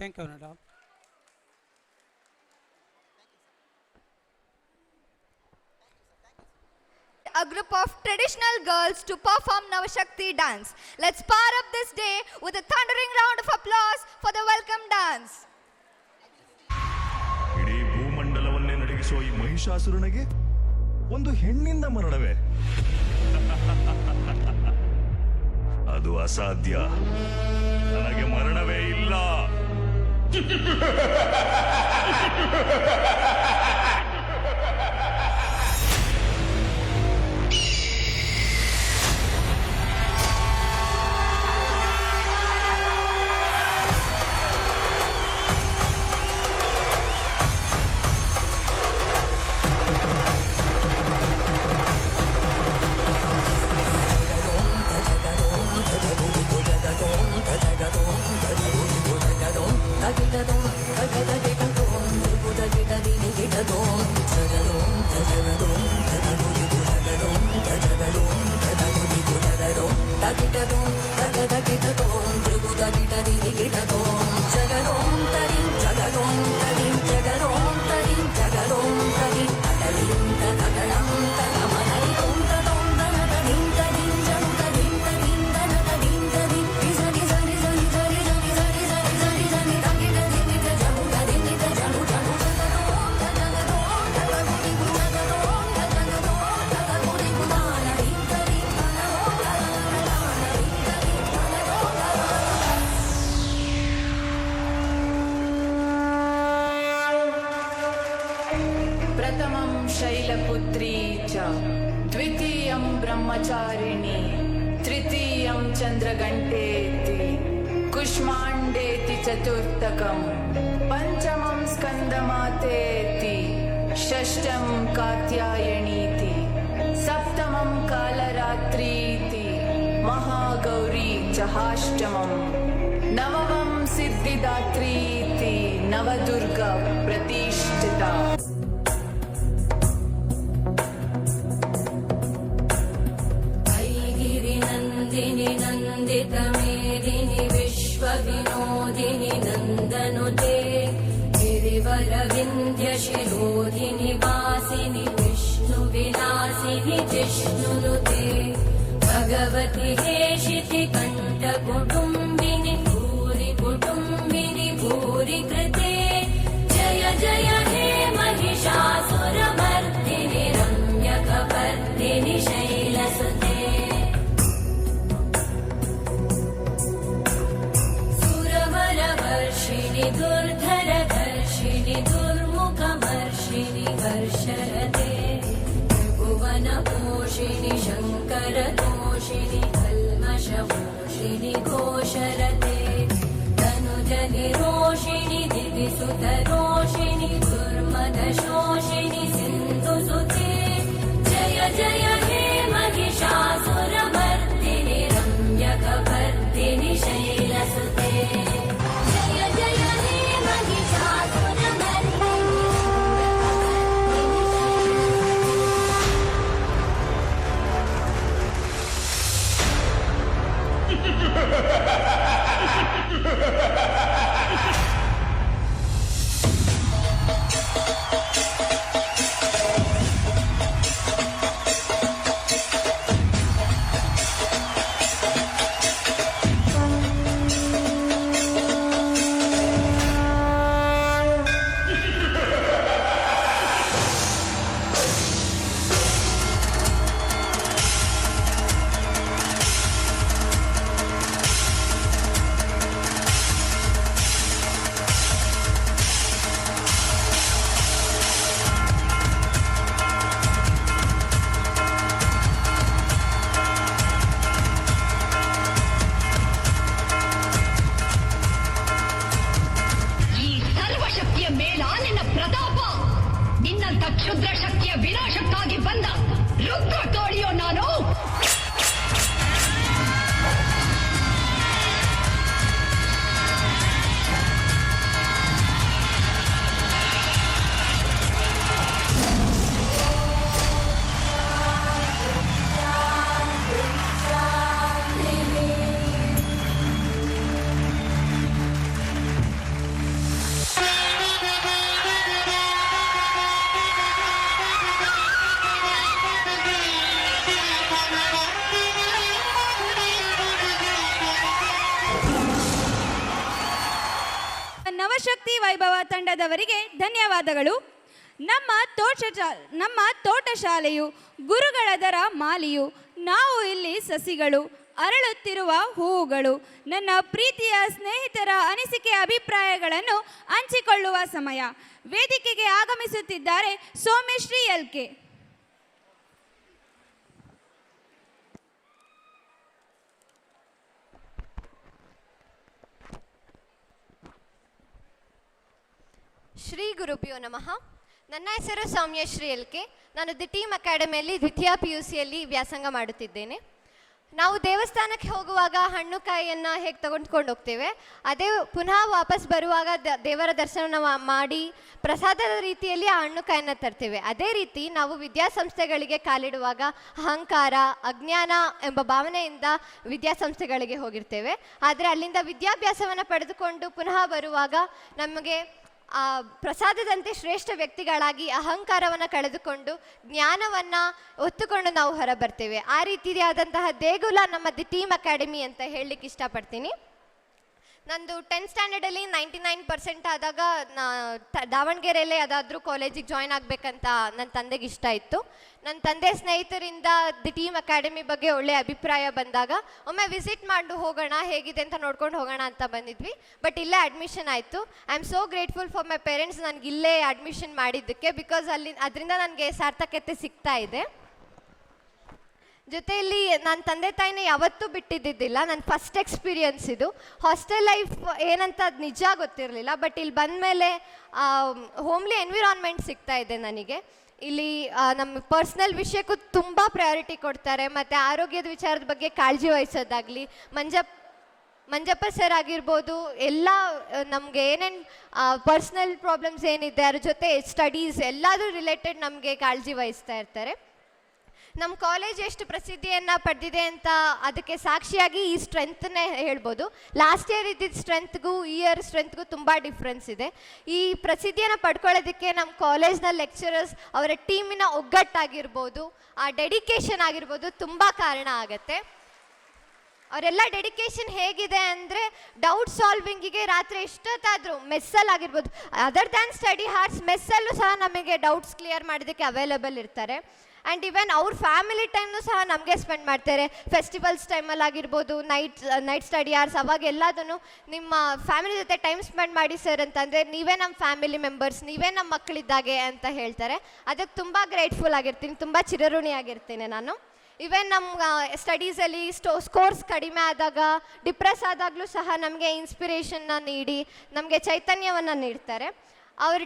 Thank you, Nada. A group of traditional girls to perform Navashakti dance. Let's power up this day with a thundering round of applause for the welcome dance. ಇಡೀ ಭೂಮಂಡಲವನ್ನೇ ನಡಗಿಸುವ ಈ ಮಹಿಷಾಸುರನಿಗೆ ಒಂದು ಹೆಣ್ಣಿಂದ ಮರಣವೇ? ಅದು ಅಸಾಧ್ಯ. ನನಗೆ ಮರಣವೇ ಇಲ್ಲ. प्रथमं शैलपुत्री च द्वितीयं ब्रह्मचारिणी तृतीयं चन्द्रघण्टेति कुष्माण्डेति चतुर्थकं पञ्चमं स्कन्दमातेति षष्ठं कात्यायनीति सप्तमं कालरात्रीति महागौरी च नवमं सिद्धिदात्रीति नवदुर्गा प्रतिष्ठिता ऐगिरिनन्दिनि नन्दितमेदिनि विश्वविनोदिनि नन्दनुते गिरिवरविन्ध्यशिरोधिनि वासिनि विष्णुविलासिनि जिष्णुनुते भगवति हेशिति कण्ठकुटुम्बिनि भूरि कुटुम्बिनि भूरि कृते जय जय हे महिषासुरमर्दिनि रम्यकपर्दिनि शैलसुते सुरवरवर्षिणि दुर्धरधर्षिणि दुर्मुखमर्षिणि वर्षरते त्रिभुवनपोषिणि शङ्करतोषिणि कल्मषमोषिणि घोषरते तनुजनिरोषिणि दिविसुतरोषिणि दुर्मदशोषिणि सिन्धुसुते जय जय हे महिषासुरमर्दिनि रम्यकपर्दिनि शैलसुते जय जय हे महिषासुरमर्दिनि ಕ್ಷುದ್ರ ಶಕ್ತಿಯ ವಿನಾಶಕ್ಕಾಗಿ ಬಂದ ರುದ್ರ ತೋಳಿಯೋ ನಾನು. ನವಶಕ್ತಿ ವೈಭವ ತಂಡದವರಿಗೆ ಧನ್ಯವಾದಗಳು. ನಮ್ಮ ತೋಟ ಶಾಲೆಯು ಗುರುಗಳದರ ಮಾಲಿಯು, ನಾವು ಇಲ್ಲಿ ಸಸಿಗಳು ಅರಳುತ್ತಿರುವ ಹೂವುಗಳು. ನನ್ನ ಪ್ರೀತಿಯ ಸ್ನೇಹಿತರ ಅನಿಸಿಕೆ ಅಭಿಪ್ರಾಯಗಳನ್ನು ಹಂಚಿಕೊಳ್ಳುವ ಸಮಯ. ವೇದಿಕೆಗೆ ಆಗಮಿಸುತ್ತಿದ್ದಾರೆ ಸೌಮ್ಯಶ್ರೀ ಎಲ್ಕೆ. ಶ್ರೀ ಗುರುಭ್ಯೋ ನಮಃ. ನನ್ನ ಹೆಸರು ಸೌಮ್ಯಶ್ರೀ ಎಲ್ಕೆ. ನಾನು ದಿ ಟೀಮ್ ಅಕಾಡೆಮಿಯಲ್ಲಿ ದ್ವಿತೀಯ PUCಯಲ್ಲಿ ವ್ಯಾಸಂಗ ಮಾಡುತ್ತಿದ್ದೇನೆ. ನಾವು ದೇವಸ್ಥಾನಕ್ಕೆ ಹೋಗುವಾಗ ಹಣ್ಣು ಕಾಯಿಯನ್ನು ಹೇಗೆ ತಗೊಂಡ್ಕೊಂಡು ಹೋಗ್ತೇವೆ, ಅದೇ ಪುನಃ ವಾಪಸ್ ಬರುವಾಗ ದೇವರ ದರ್ಶನ ಮಾಡಿ ಪ್ರಸಾದದ ರೀತಿಯಲ್ಲಿ ಆ ಹಣ್ಣು ಕಾಯನ್ನು ತರ್ತೇವೆ. ಅದೇ ರೀತಿ ನಾವು ವಿದ್ಯಾಸಂಸ್ಥೆಗಳಿಗೆ ಕಾಲಿಡುವಾಗ ಅಹಂಕಾರ, ಅಜ್ಞಾನ ಎಂಬ ಭಾವನೆಯಿಂದ ವಿದ್ಯಾಸಂಸ್ಥೆಗಳಿಗೆ ಹೋಗಿರ್ತೇವೆ. ಆದರೆ ಅಲ್ಲಿಂದ ವಿದ್ಯಾಭ್ಯಾಸವನ್ನು ಪಡೆದುಕೊಂಡು ಪುನಃ ಬರುವಾಗ ನಮಗೆ ಪ್ರಸಾದದಂತೆ ಶ್ರೇಷ್ಠ ವ್ಯಕ್ತಿಗಳಾಗಿ ಅಹಂಕಾರವನ್ನು ಕಳೆದುಕೊಂಡು ಜ್ಞಾನವನ್ನು ಒತ್ತುಕೊಂಡು ನಾವು ಹೊರಬರ್ತೇವೆ. ಆ ರೀತಿಯಾದಂತಹ ದೇಗುಲ ನಮ್ಮ ದಿ ಟೀಮ್ ಅಕಾಡೆಮಿ ಅಂತ ಹೇಳಲಿಕ್ಕೆ ಇಷ್ಟಪಡ್ತೀನಿ. ನಂದು 10th ಸ್ಟ್ಯಾಂಡರ್ಡಲ್ಲಿ 99% ಆದಾಗ ದಾವಣಗೆರೆಯಲ್ಲೇ ಯಾವುದಾದ್ರೂ ಕಾಲೇಜಿಗೆ ಜಾಯ್ನ್ ಆಗಬೇಕಂತ ನನ್ನ ತಂದೆಗೆ ಇಷ್ಟ ಇತ್ತು. ನನ್ನ ತಂದೆ ಸ್ನೇಹಿತರಿಂದ ದಿ ಟೀಮ್ ಅಕಾಡೆಮಿ ಬಗ್ಗೆ ಒಳ್ಳೆಯ ಅಭಿಪ್ರಾಯ ಬಂದಾಗ ಒಮ್ಮೆ ವಿಸಿಟ್ ಮಾಡಿ ಹೋಗೋಣ, ಹೇಗಿದೆ ಅಂತ ನೋಡ್ಕೊಂಡು ಹೋಗೋಣ ಅಂತ ಬಂದಿದ್ವಿ. ಬಟ್ ಇಲ್ಲೇ ಅಡ್ಮಿಷನ್ ಆಯಿತು. I am so grateful for my parents ನನಗೆ ಇಲ್ಲೇ ಅಡ್ಮಿಷನ್ ಮಾಡಿದ್ದಕ್ಕೆ, ಬಿಕಾಸ್ ಅದರಿಂದ ನನಗೆ ಸಾರ್ಥಕತೆ ಸಿಗ್ತಾ ಇದೆ. ಜೊತೆಯಲ್ಲಿ ನನ್ನ ತಂದೆ ತಾಯಿನ ಯಾವತ್ತೂ ಬಿಟ್ಟಿದ್ದಿದ್ದಿಲ್ಲ. ನನ್ನ ಫಸ್ಟ್ ಎಕ್ಸ್ಪೀರಿಯನ್ಸ್ ಇದು. ಹಾಸ್ಟೆಲ್ ಲೈಫ್ ಏನಂತ ಅದು ನಿಜ ಗೊತ್ತಿರಲಿಲ್ಲ. ಬಟ್ ಇಲ್ಲಿ ಬಂದಮೇಲೆ ಹೋಮ್ಲಿ ಎನ್ವಿರಾನ್ಮೆಂಟ್ ಸಿಗ್ತಾ ಇದೆ ನನಗೆ. ಇಲ್ಲಿ ನಮ್ಮ ಪರ್ಸ್ನಲ್ ವಿಷಯಕ್ಕೂ ತುಂಬ ಪ್ರಯಾರಿಟಿ ಕೊಡ್ತಾರೆ. ಮತ್ತು ಆರೋಗ್ಯದ ವಿಚಾರದ ಬಗ್ಗೆ ಕಾಳಜಿ ವಹಿಸೋದಾಗಲಿ, ಮಂಜಪ್ಪ ಸರ್ ಆಗಿರ್ಬೋದು, ಎಲ್ಲ ನಮಗೆ ಏನೇನು ಪರ್ಸ್ನಲ್ ಪ್ರಾಬ್ಲಮ್ಸ್ ಏನಿದೆ ಅದ್ರ ಜೊತೆ ಸ್ಟಡೀಸ್ ಎಲ್ಲದೂ ರಿಲೇಟೆಡ್ ನಮಗೆ ಕಾಳಜಿ ವಹಿಸ್ತಾ ಇರ್ತಾರೆ. ನಮ್ಮ ಕಾಲೇಜ್ ಎಷ್ಟು ಪ್ರಸಿದ್ಧಿಯನ್ನು ಪಡೆದಿದೆ ಅಂತ ಅದಕ್ಕೆ ಸಾಕ್ಷಿಯಾಗಿ ಈ ಸ್ಟ್ರೆಂತ್ನೇ ಹೇಳ್ಬೋದು. ಲಾಸ್ಟ್ ಇಯರ್ ಇದ್ದಿದ್ದ ಸ್ಟ್ರೆಂತ್ಗೂ ಈ ಇಯರ್ ಸ್ಟ್ರೆಂತ್ಗೂ ತುಂಬ ಡಿಫ್ರೆನ್ಸ್ ಇದೆ. ಈ ಪ್ರಸಿದ್ಧಿಯನ್ನು ಪಡ್ಕೊಳ್ಳೋದಕ್ಕೆ ನಮ್ಮ ಕಾಲೇಜ್ನ ಲೆಕ್ಚರರ್ಸ್, ಅವರ ಟೀಮಿನ ಒಗ್ಗಟ್ಟಾಗಿರ್ಬೋದು, ಆ ಡೆಡಿಕೇಶನ್ ಆಗಿರ್ಬೋದು ತುಂಬ ಕಾರಣ ಆಗುತ್ತೆ. ಅವರೆಲ್ಲ ಡೆಡಿಕೇಶನ್ ಹೇಗಿದೆ ಅಂದರೆ ಡೌಟ್ ಸಾಲ್ವಿಂಗಿಗೆ ರಾತ್ರಿ ಎಷ್ಟೊತ್ತಾದರೂ ಮೆಸ್ಸಲ್ಲಾಗಿರ್ಬೋದು, ಅದರ್ ದ್ಯಾನ್ ಸ್ಟಡಿ ಹಾರ್ಸ್ ಮೆಸ್ಸಲ್ಲೂ ಸಹ ನಮಗೆ ಡೌಟ್ಸ್ ಕ್ಲಿಯರ್ ಮಾಡೋದಕ್ಕೆ ಅವೈಲೇಬಲ್ ಇರ್ತಾರೆ. ಆ್ಯಂಡ್ ಈವನ್ ಅವ್ರ ಫ್ಯಾಮಿಲಿ ಟೈಮ್ನು ಸಹ ನಮಗೆ ಸ್ಪೆಂಡ್ ಮಾಡ್ತಾರೆ. ಫೆಸ್ಟಿವಲ್ಸ್ ಟೈಮಲ್ಲಿ ಆಗಿರ್ಬೋದು, ನೈಟ್ ಸ್ಟಡಿ ಅವರ್ಸ್, ಅವಾಗ ಎಲ್ಲದನ್ನು ನಿಮ್ಮ ಫ್ಯಾಮಿಲಿ ಜೊತೆ ಟೈಮ್ ಸ್ಪೆಂಡ್ ಮಾಡಿ ಸರ್ ಅಂತಂದರೆ ನೀವೇ ನಮ್ಮ ಫ್ಯಾಮಿಲಿ ಮೆಂಬರ್ಸ್, ನೀವೇ ನಮ್ಮ ಮಕ್ಕಳಿದ್ದಾಗೆ ಅಂತ ಹೇಳ್ತಾರೆ. ಅದಕ್ಕೆ ತುಂಬ ಗ್ರೇಟ್ಫುಲ್ ಆಗಿರ್ತೀನಿ, ತುಂಬ ಚಿರಋಣಿ ಆಗಿರ್ತೀನಿ ನಾನು. ಈವನ್ ನಮ್ಮ ಸ್ಟಡೀಸಲ್ಲಿ ಸ್ಕೋರ್ಸ್ ಕಡಿಮೆ ಆದಾಗ, ಡಿಪ್ರೆಸ್ ಆದಾಗಲೂ ಸಹ ನಮಗೆ ಇನ್ಸ್ಪಿರೇಷನ್ನ ನೀಡಿ ನಮಗೆ ಚೈತನ್ಯವನ್ನು ನೀಡ್ತಾರೆ. ಅವ್ರ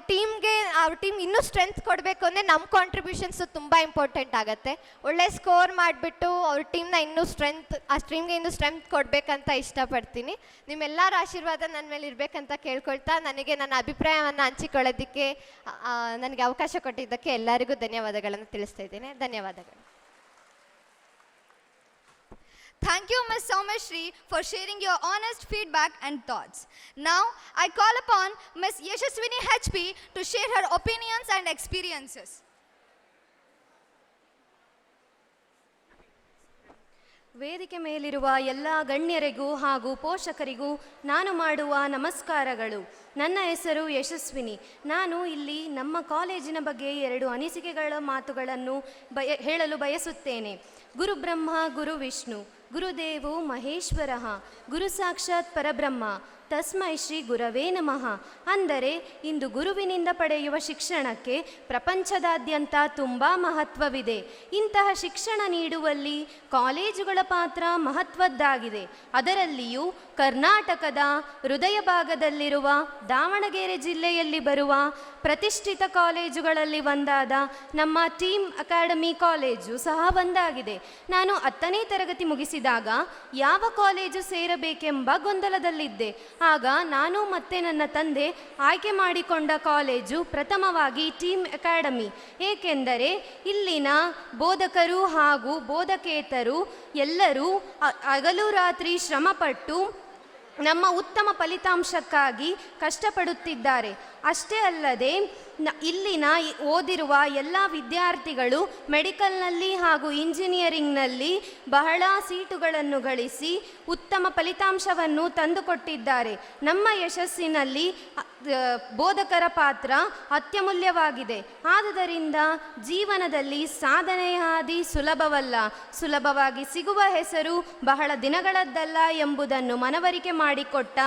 ಟೀಮ್ ಇನ್ನೂ ಸ್ಟ್ರೆಂತ್ ಕೊಡಬೇಕು ಅಂದರೆ ನಮ್ಮ ಕಾಂಟ್ರಿಬ್ಯೂಷನ್ಸು ತುಂಬ ಇಂಪಾರ್ಟೆಂಟ್ ಆಗುತ್ತೆ. ಒಳ್ಳೆ ಸ್ಕೋರ್ ಮಾಡಿಬಿಟ್ಟು ಅವ್ರ ಟೀಮ್ನ ಇನ್ನೂ ಟೀಮ್ಗೆ ಇನ್ನೂ ಸ್ಟ್ರೆಂತ್ ಕೊಡಬೇಕಂತ ಇಷ್ಟಪಡ್ತೀನಿ. ನಿಮ್ಮೆಲ್ಲರ ಆಶೀರ್ವಾದ ನನ್ನ ಮೇಲೆ ಇರಬೇಕಂತ ಕೇಳ್ಕೊಳ್ತಾ, ನನಗೆ ನನ್ನ ಅಭಿಪ್ರಾಯವನ್ನು ಹಂಚಿಕೊಳ್ಳೋದಕ್ಕೆ ನನಗೆ ಅವಕಾಶ ಕೊಟ್ಟಿದ್ದಕ್ಕೆ ಎಲ್ಲರಿಗೂ ಧನ್ಯವಾದಗಳನ್ನು ತಿಳಿಸ್ತಾ ಇದ್ದೇನೆ. ಧನ್ಯವಾದಗಳು. Thank you, Ms. Soumyashri, for sharing your honest feedback and thoughts. Now, I call upon Ms. Yashaswini HP to share her opinions and experiences. ವೇದಿಕೆ ಮೇಲಿರುವ ಎಲ್ಲ ಗಣ್ಯರಿಗೂ ಹಾಗೂ ಪೋಷಕರಿಗೂ ನಾನು ಮಾಡುವ ನಮಸ್ಕಾರಗಳು. ನನ್ನ ಹೆಸರು ಯಶಸ್ವಿನಿ. ನಾನು ಇಲ್ಲಿ ನಮ್ಮ ಕಾಲೇಜಿನ ಬಗ್ಗೆ 2 ಅನಿಸಿಕೆಗಳ ಮಾತುಗಳನ್ನು ಹೇಳಲು ಬಯಸುತ್ತೇನೆ. ಗುರು ಬ್ರಹ್ಮ ಗುರು ವಿಷ್ಣು, ಗುರುದೇವೋ ಮಹೇಶ್ವರಃ, ಗುರು ಸಾಕ್ಷಾತ್ ಪರಬ್ರಹ್ಮ, ತಸ್ಮೈ ಶ್ರೀ ಗುರವೇ ನಮಃ. ಅಂದರೆ ಇಂದು ಗುರುವಿನಿಂದ ಪಡೆಯುವ ಶಿಕ್ಷಣಕ್ಕೆ ಪ್ರಪಂಚದಾದ್ಯಂತ ತುಂಬ ಮಹತ್ವವಿದೆ. ಇಂತಹ ಶಿಕ್ಷಣ ನೀಡುವಲ್ಲಿ ಕಾಲೇಜುಗಳ ಪಾತ್ರ ಮಹತ್ವದ್ದಾಗಿದೆ. ಅದರಲ್ಲಿಯೂ ಕರ್ನಾಟಕದ ಹೃದಯ ಭಾಗದಲ್ಲಿರುವ ದಾವಣಗೆರೆ ಜಿಲ್ಲೆಯಲ್ಲಿ ಬರುವ ಪ್ರತಿಷ್ಠಿತ ಕಾಲೇಜುಗಳಲ್ಲಿ ಒಂದಾದ ನಮ್ಮ ಟೀಮ್ ಅಕಾಡೆಮಿ ಕಾಲೇಜು ಸಹ ಒಂದಾಗಿದೆ. ನಾನು 10ನೇ ತರಗತಿ ಮುಗಿಸಿದಾಗ ಯಾವ ಕಾಲೇಜು ಸೇರಬೇಕೆಂಬ ಗೊಂದಲದಲ್ಲಿದ್ದೆ. ಆಗ ನಾನು ಮತ್ತು ನನ್ನ ತಂದೆ ಆಯ್ಕೆ ಮಾಡಿಕೊಂಡ ಕಾಲೇಜು ಪ್ರಥಮವಾಗಿ ಟೀಮ್ ಅಕಾಡೆಮಿ. ಏಕೆಂದರೆ ಇಲ್ಲಿನ ಬೋಧಕರು ಹಾಗೂ ಬೋಧಕೇತರು ಎಲ್ಲರೂ ಹಗಲು ರಾತ್ರಿ ಶ್ರಮಪಟ್ಟು ನಮ್ಮ ಉತ್ತಮ ಫಲಿತಾಂಶಕ್ಕಾಗಿ ಕಷ್ಟಪಡುತ್ತಿದ್ದಾರೆ. ಅಷ್ಟೇ ಅಲ್ಲದೆ ಇಲ್ಲಿನ ಓದಿರುವ ಎಲ್ಲ ವಿದ್ಯಾರ್ಥಿಗಳು ಮೆಡಿಕಲ್ನಲ್ಲಿ ಹಾಗೂ ಇಂಜಿನಿಯರಿಂಗ್ನಲ್ಲಿ ಬಹಳ ಸೀಟುಗಳನ್ನು ಗಳಿಸಿ ಉತ್ತಮ ಫಲಿತಾಂಶವನ್ನು ತಂದುಕೊಟ್ಟಿದ್ದಾರೆ. ನಮ್ಮ ಯಶಸ್ಸಿನಲ್ಲಿ ಬೋಧಕರ ಪಾತ್ರ ಅತ್ಯಮೂಲ್ಯವಾಗಿದೆ. ಆದುದರಿಂದ ಜೀವನದಲ್ಲಿ ಸಾಧನೆಯ ಹಾದಿ ಸುಲಭವಲ್ಲ, ಸುಲಭವಾಗಿ ಸಿಗುವ ಹೆಸರು ಬಹಳ ದಿನಗಳದ್ದಲ್ಲ ಎಂಬುದನ್ನು ಮನವರಿಕೆ ಮಾಡಿಕೊಟ್ಟ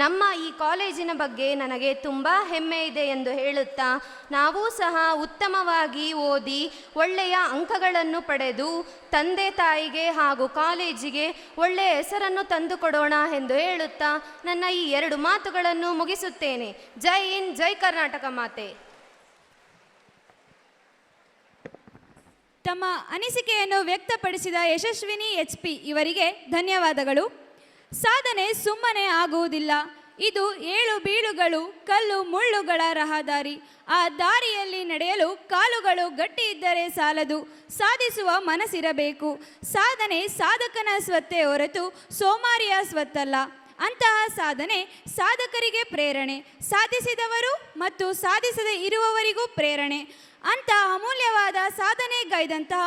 ನಮ್ಮ ಈ ಕಾಲೇಜಿನ ಬಗ್ಗೆ ನನಗೆ ತುಂಬ ಹೆಮ್ಮೆ ಇದೆ ಎಂದು ಹೇಳುತ್ತಾ, ನಾವೂ ಸಹ ಉತ್ತಮವಾಗಿ ಓದಿ ಒಳ್ಳೆಯ ಅಂಕಗಳನ್ನು ಪಡೆದು ತಂದೆ ತಾಯಿಗೆ ಹಾಗೂ ಕಾಲೇಜಿಗೆ ಒಳ್ಳೆಯ ಹೆಸರನ್ನು ತಂದುಕೊಡೋಣ ಎಂದು ಹೇಳುತ್ತಾ ನನ್ನ ಈ 2 ಮಾತುಗಳನ್ನು ಮುಗಿಸುತ್ತೇನೆ. ಜೈ ಹಿಂದ್, ಜೈ ಕರ್ನಾಟಕ ಮಾತೆ. ತಮ್ಮ ಅನಿಸಿಕೆಯನ್ನು ವ್ಯಕ್ತಪಡಿಸಿದ ಯಶಸ್ವಿನಿ HP ಇವರಿಗೆ ಧನ್ಯವಾದಗಳು. ಸಾಧನೆ ಸುಮ್ಮನೆ ಆಗುವುದಿಲ್ಲ. ಇದು ಏಳು ಬೀಳುಗಳು, ಕಲ್ಲು ಮುಳ್ಳುಗಳ ರಹದಾರಿ. ಆ ದಾರಿಯಲ್ಲಿ ನಡೆಯಲು ಕಾಲುಗಳು ಗಟ್ಟಿ ಇದ್ದರೆ ಸಾಲದು, ಸಾಧಿಸುವ ಮನಸ್ಸಿರಬೇಕು. ಸಾಧನೆ ಸಾಧಕನ ಸ್ವತ್ತೇ ಹೊರತು ಸೋಮಾರಿಯ ಸ್ವತ್ತಲ್ಲ. ಅಂತಹ ಸಾಧನೆ ಸಾಧಕರಿಗೆ ಪ್ರೇರಣೆ, ಸಾಧಿಸಿದವರು ಮತ್ತು ಸಾಧಿಸದೇ ಇರುವವರಿಗೂ ಪ್ರೇರಣೆ. ಅಂತಹ ಅಮೂಲ್ಯವಾದ ಸಾಧನೆಗೈದಂತಹ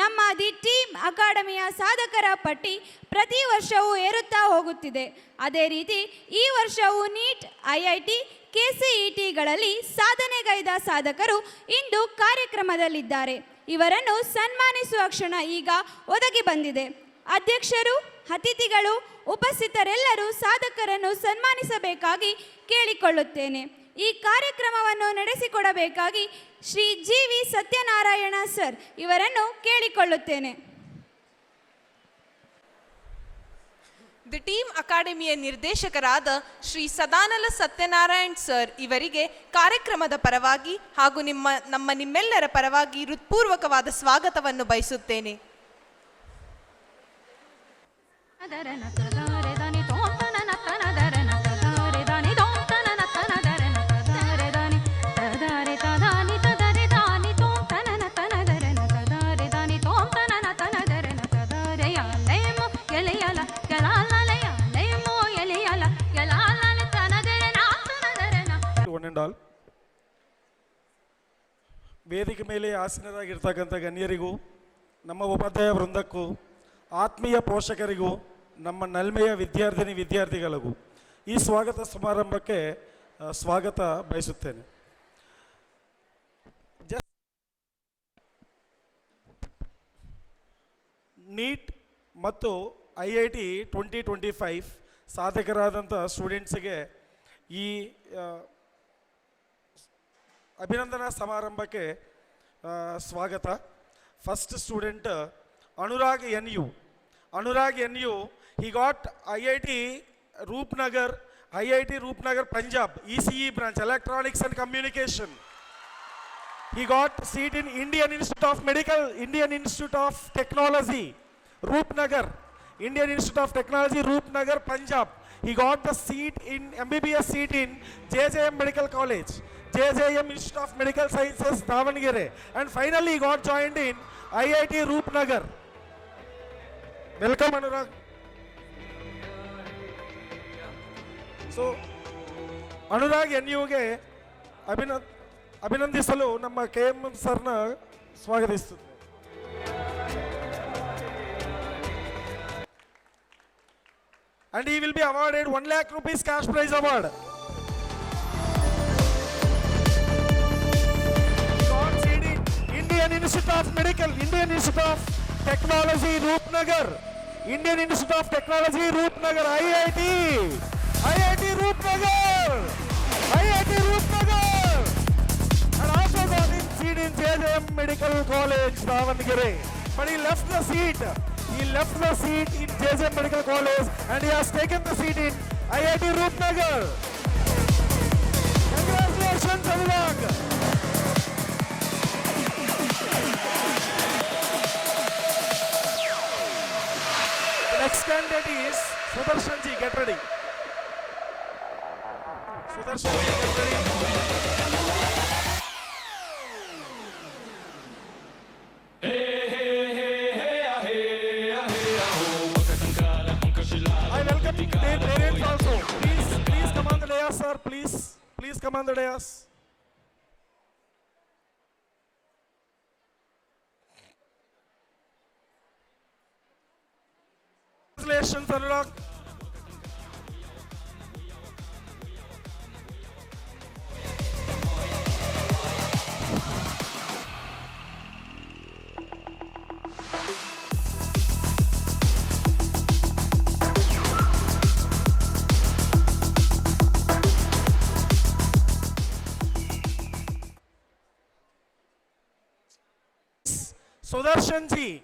ನಮ್ಮ ದಿ ಟೀಮ್ ಅಕಾಡೆಮಿಯ ಸಾಧಕರ ಪಟ್ಟಿ ಪ್ರತಿ ವರ್ಷವೂ ಏರುತ್ತಾ ಹೋಗುತ್ತಿದೆ. ಅದೇ ರೀತಿ ಈ ವರ್ಷವೂ ನೀಟ್, IIT, KCETಗಳಲ್ಲಿ ಸಾಧನೆಗೈದ ಸಾಧಕರು ಇಂದು ಕಾರ್ಯಕ್ರಮದಲ್ಲಿದ್ದಾರೆ. ಇವರನ್ನು ಸನ್ಮಾನಿಸುವ ಕ್ಷಣ ಈಗ ಒದಗಿ ಬಂದಿದೆ. ಅಧ್ಯಕ್ಷರು, ಅತಿಥಿಗಳು, ಉಪಸ್ಥಿತರೆಲ್ಲರೂ ಸಾಧಕರನ್ನು ಸನ್ಮಾನಿಸಬೇಕಾಗಿ ಕೇಳಿಕೊಳ್ಳುತ್ತೇನೆ. ಈ ಕಾರ್ಯಕ್ರಮವನ್ನು ನಡೆಸಿಕೊಡಬೇಕಾಗಿ ಶ್ರೀ GV ಸತ್ಯನಾರಾಯಣ ಸರ್ ಇವರನ್ನು ಕೇಳಿಕೊಳ್ಳುತ್ತೇನೆ. ದಿ ಟೀಮ್ ಅಕಾಡೆಮಿಯ ನಿರ್ದೇಶಕರಾದ ಶ್ರೀ ಸದಾನಲ ಸತ್ಯನಾರಾಯಣ್ ಸರ್ ಇವರಿಗೆ ಕಾರ್ಯಕ್ರಮದ ಪರವಾಗಿ ಹಾಗೂ ನಿಮ್ಮೆಲ್ಲರ ಪರವಾಗಿ ಹೃತ್ಪೂರ್ವಕವಾದ ಸ್ವಾಗತವನ್ನು ಬಯಸುತ್ತೇನೆ. ವೇದಿಕೆ ಮೇಲೆ ಆಸೀನರಾಗಿರ್ತಕ್ಕಂಥ ಗಣ್ಯರಿಗೂ, ನಮ್ಮ ಉಪಾಧ್ಯಾಯ ವೃಂದಕ್ಕೂ, ಆತ್ಮೀಯ ಪೋಷಕರಿಗೂ, ನಮ್ಮ ನಲ್ಮೆಯ ವಿದ್ಯಾರ್ಥಿಗಳಿಗೂ ಈ ಸ್ವಾಗತ ಸಮಾರಂಭಕ್ಕೆ ಸ್ವಾಗತ ಬಯಸುತ್ತೇನೆ. ನೀಟ್ ಮತ್ತು IIT 2025 ಸಾಧಕರಾದಂಥ ಸ್ಟೂಡೆಂಟ್ಸಿಗೆ ಈ ಅಭಿನಂದನಾ ಸಮಾರಂಭಕ್ಕೆ ಸ್ವಾಗತ. First student Anurag NU. He got IIT Roopnagar, Punjab, ECE branch, Electronics and Communication. He got seat in Indian Institute of Technology, Roopnagar, Punjab. He got the seat in MBBS seat in JJM Medical College, JJM Institute of Medical Sciences, Davangere, and finally he got joined in IIT Roopnagar. Welcome Anurag. So Anurag NUಗೆ ಅಭಿನಂದಿಸಲು ನಮ್ಮ KM ಸರ್ನ ಸ್ವಾಗತಿಸುತ್ತೇವೆ. And he will be awarded 1 lakh rupees cash prize award. Indian Institute of Medical, Indian Institute of Technology, Roopnagar, IIT Roopnagar, and also got in seat in JJM Medical College, Davangere. But he left the seat in JJM Medical College and he has taken the seat in IIT Roopnagar. Congratulations, Anurag. The next candidate is Sudarshan ji. Get ready. Sudarshan ji, get ready. I welcome their parents also. Please come on the dais, sir. Please come on the dais. Congratulations, Anurag. Sudarshan ji,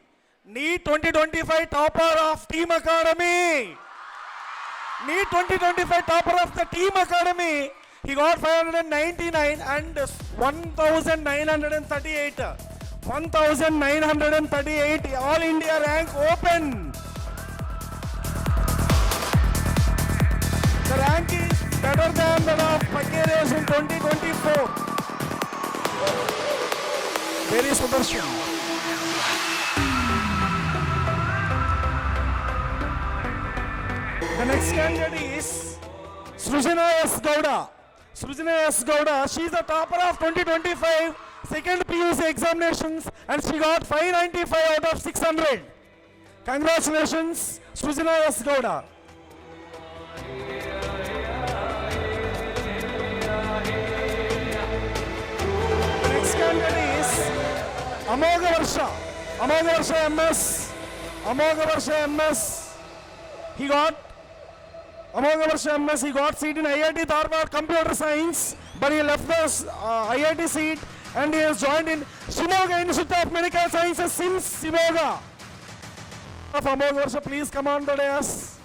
NEET 2025 topper of Team Academy. NEET 2025 topper of the Team Academy. He got 599 and 1938. 1938 All India rank open. The rank is better than that of Pakeres in 2024. Very Sudarshan. The next candidate is Srujana S. Gowda. Srujana S. Gowda, she is the topper of 2025 second PUC examinations and she got 595 out of 600. Congratulations, Srujana S. Gowda. The next candidate is Amogha Varsha. Amogha Varsha MS. Amogha Varsha MS. He got he got seat in IIT Dharwad Computer Science, but he left the IIT seat and he has joined in Shimoga Institute of Medical Sciences since Shimoga. Amogha Varsha, please come on the dais.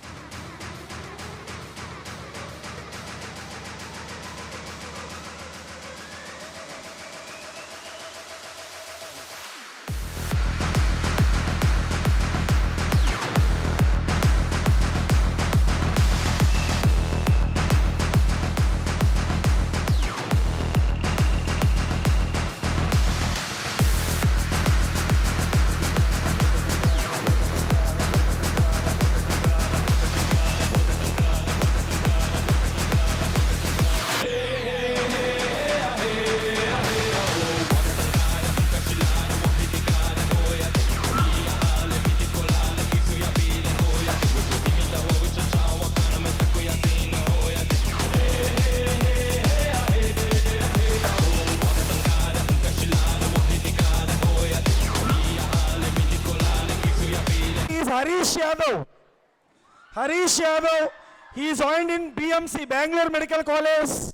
Harish Yadav, he joined in BMC, Bangalore Medical College,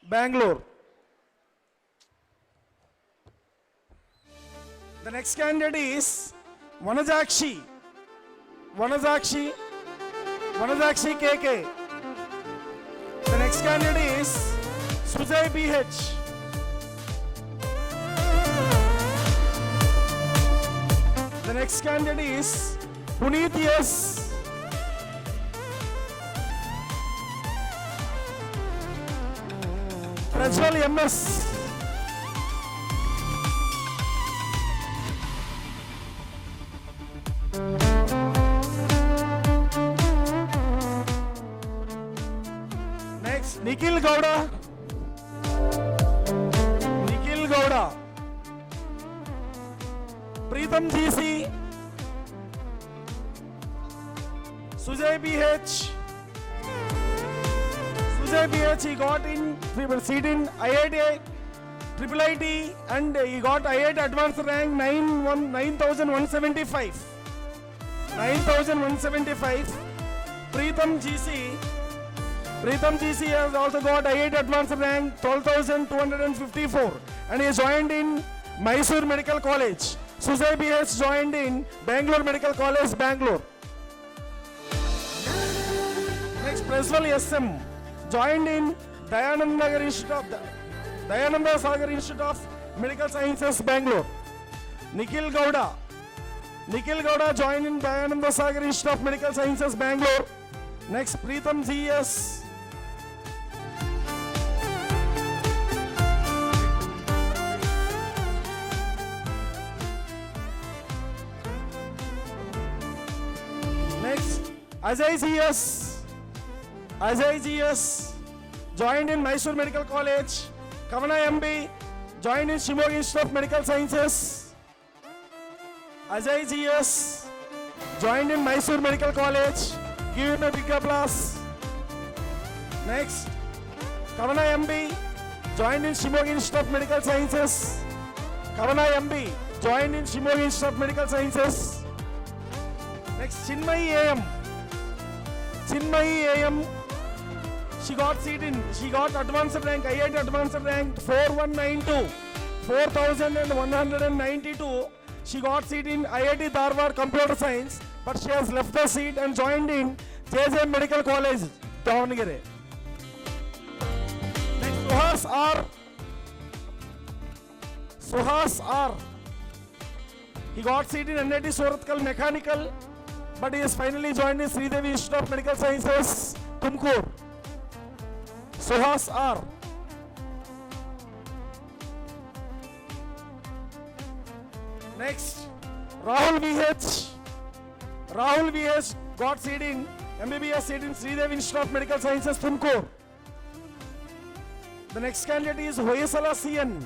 Bangalore. The next candidate is Vanajakshi KK. The next candidate is Sujay BH. The next candidate is Puneet S. Prajwal MS. Next, Nikhil Gowda. Preetham GC. Sujay BH. He got in seat in IIT, IIIT, and he got IIT advanced rank 9,175. 9,175. Preetham GC has also got IIT advanced rank 12,254 and he joined in Mysore Medical College. Sujay BH joined in Bangalore Medical College, Bangalore. Next, Prajwal SM joined in Dayananda Sagar Institute of Medical Sciences, Bangalore. Nikhil Gowda joined in Dayananda Sagar Institute of Medical Sciences, Bangalore. Next, Preetham GS. Next, Ajay GS. joined in Mysore Medical College. Kavana MB, joined in Shimoga Institute of Medical Sciences. Ajay GS, joined in Mysore Medical College. Give him a big applause. Next, Kavana MB, joined in Shimoga Institute of Medical Sciences. Kavana MB, joined in Shimoga Institute of Medical Sciences. Next, Chinmayi AM. Chinmayi AM, she got advanced rank, IIT advanced rank 4192, 4192. She got seat in IIT Dharwad Computer Science, but she has left the seat and joined in JJ Medical College, Davangere. Next, Suhas R. He got seat in NIT Surathkal Mechanical, but he has finally joined in Sridevi Institute of Medical Sciences, Tumkur. Suhas R. Next, Rahul VH. Rahul VH got seat in MBBS seat in Sridevi Institute of Medical Sciences, Tumkur. The next candidate is Hoysala CN.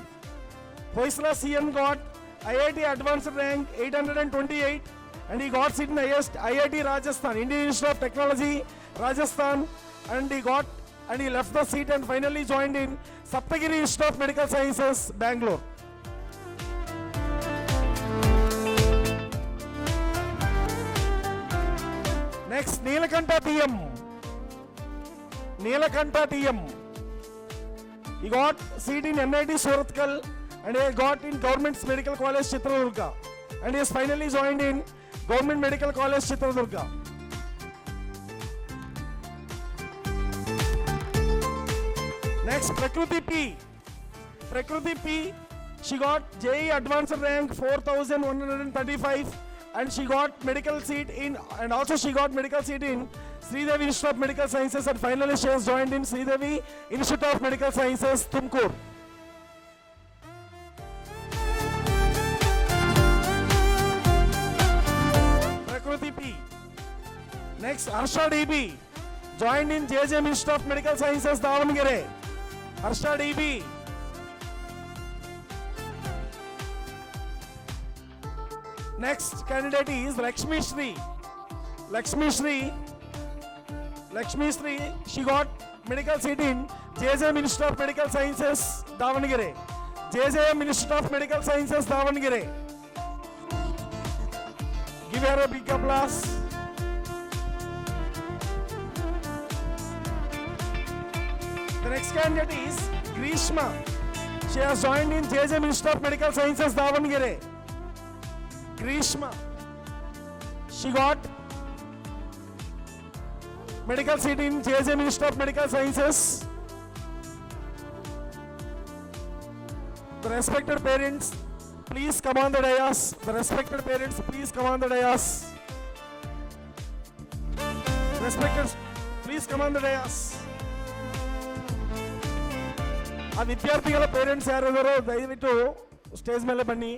Hoysala CN got IIT advanced rank 828 and he got seat in IIT Rajasthan, Indian Institute of Technology, Rajasthan, and he left the seat and finally joined in Saptagiri Institute of Medical Sciences, Bangalore. Next, Neelakanta TM. Neelakanta TM. He got seat in NIT Surathkal and he got in Government Medical College, Chitradurga. And he has finally joined in Government Medical College, Chitradurga. Next, Prakruti P. Prakruti P. She got JEE Advanced rank 4135 and she got medical seat in, and also she got medical seat in Sridevi Institute of Medical Sciences, and finally she has joined in Sridevi Institute of Medical Sciences, Tumkur. Prakruti P. Next, Harsha DB, joined in JJM Institute of Medical Sciences, Davangere. Harsha DB. Next candidate is Lakshmi Shri. Lakshmi Shri, she got medical seat in JJM Institute of Medical Sciences, Davangere. JJM Institute of Medical Sciences, Davangere. Give her a big applause. The next candidate is Grishma. She has joined in JJM Institute of Medical Sciences, Davangere. Grishma, she got medical seat in JSM Institute of Medical Sciences. The respected parents, please come on the dais. The respected parents, please come on the dais. Respected, please come on the dais. ಆ ವಿದ್ಯಾರ್ಥಿಗಳ parents ಯಾರಿದಾರೋ ದಯವಿಟ್ಟು stage ಮೇಲೆ ಬನ್ನಿ.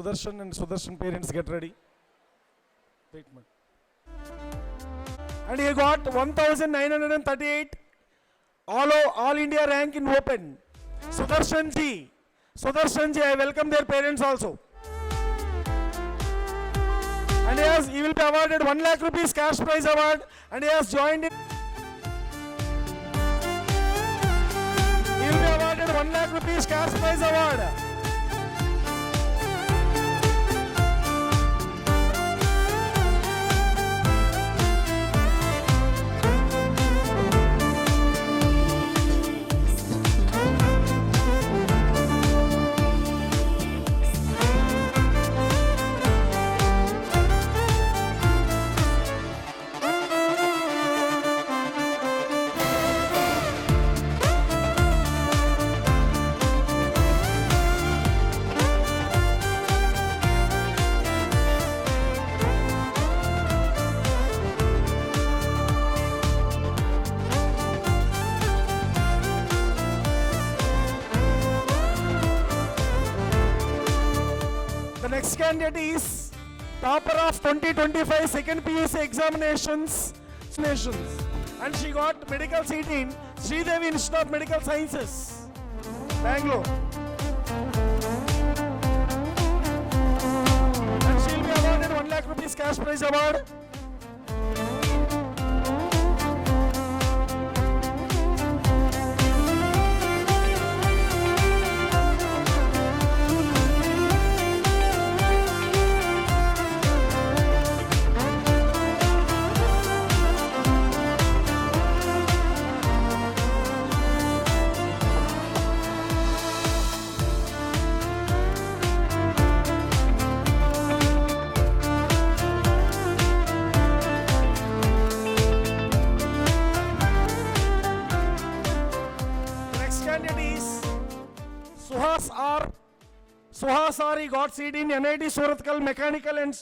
Sudarshan and Sudarshan parents get ready. Wait a minute. And he got 1938 all India rank in open. Sudarshan ji, I welcome their parents also. And he will be awarded 1 lakh rupees cash prize award, and he has joined in. He will be awarded 1 lakh rupees cash prize award. The next candidate is topper of 2025 second PUC examinations, and she got medical seat in Sridevi Institute of Medical Sciences, Bangalore. And she will be awarded 1 lakh rupees cash prize award. Suhas R. He got seat in NIT Surathkal Mechanical and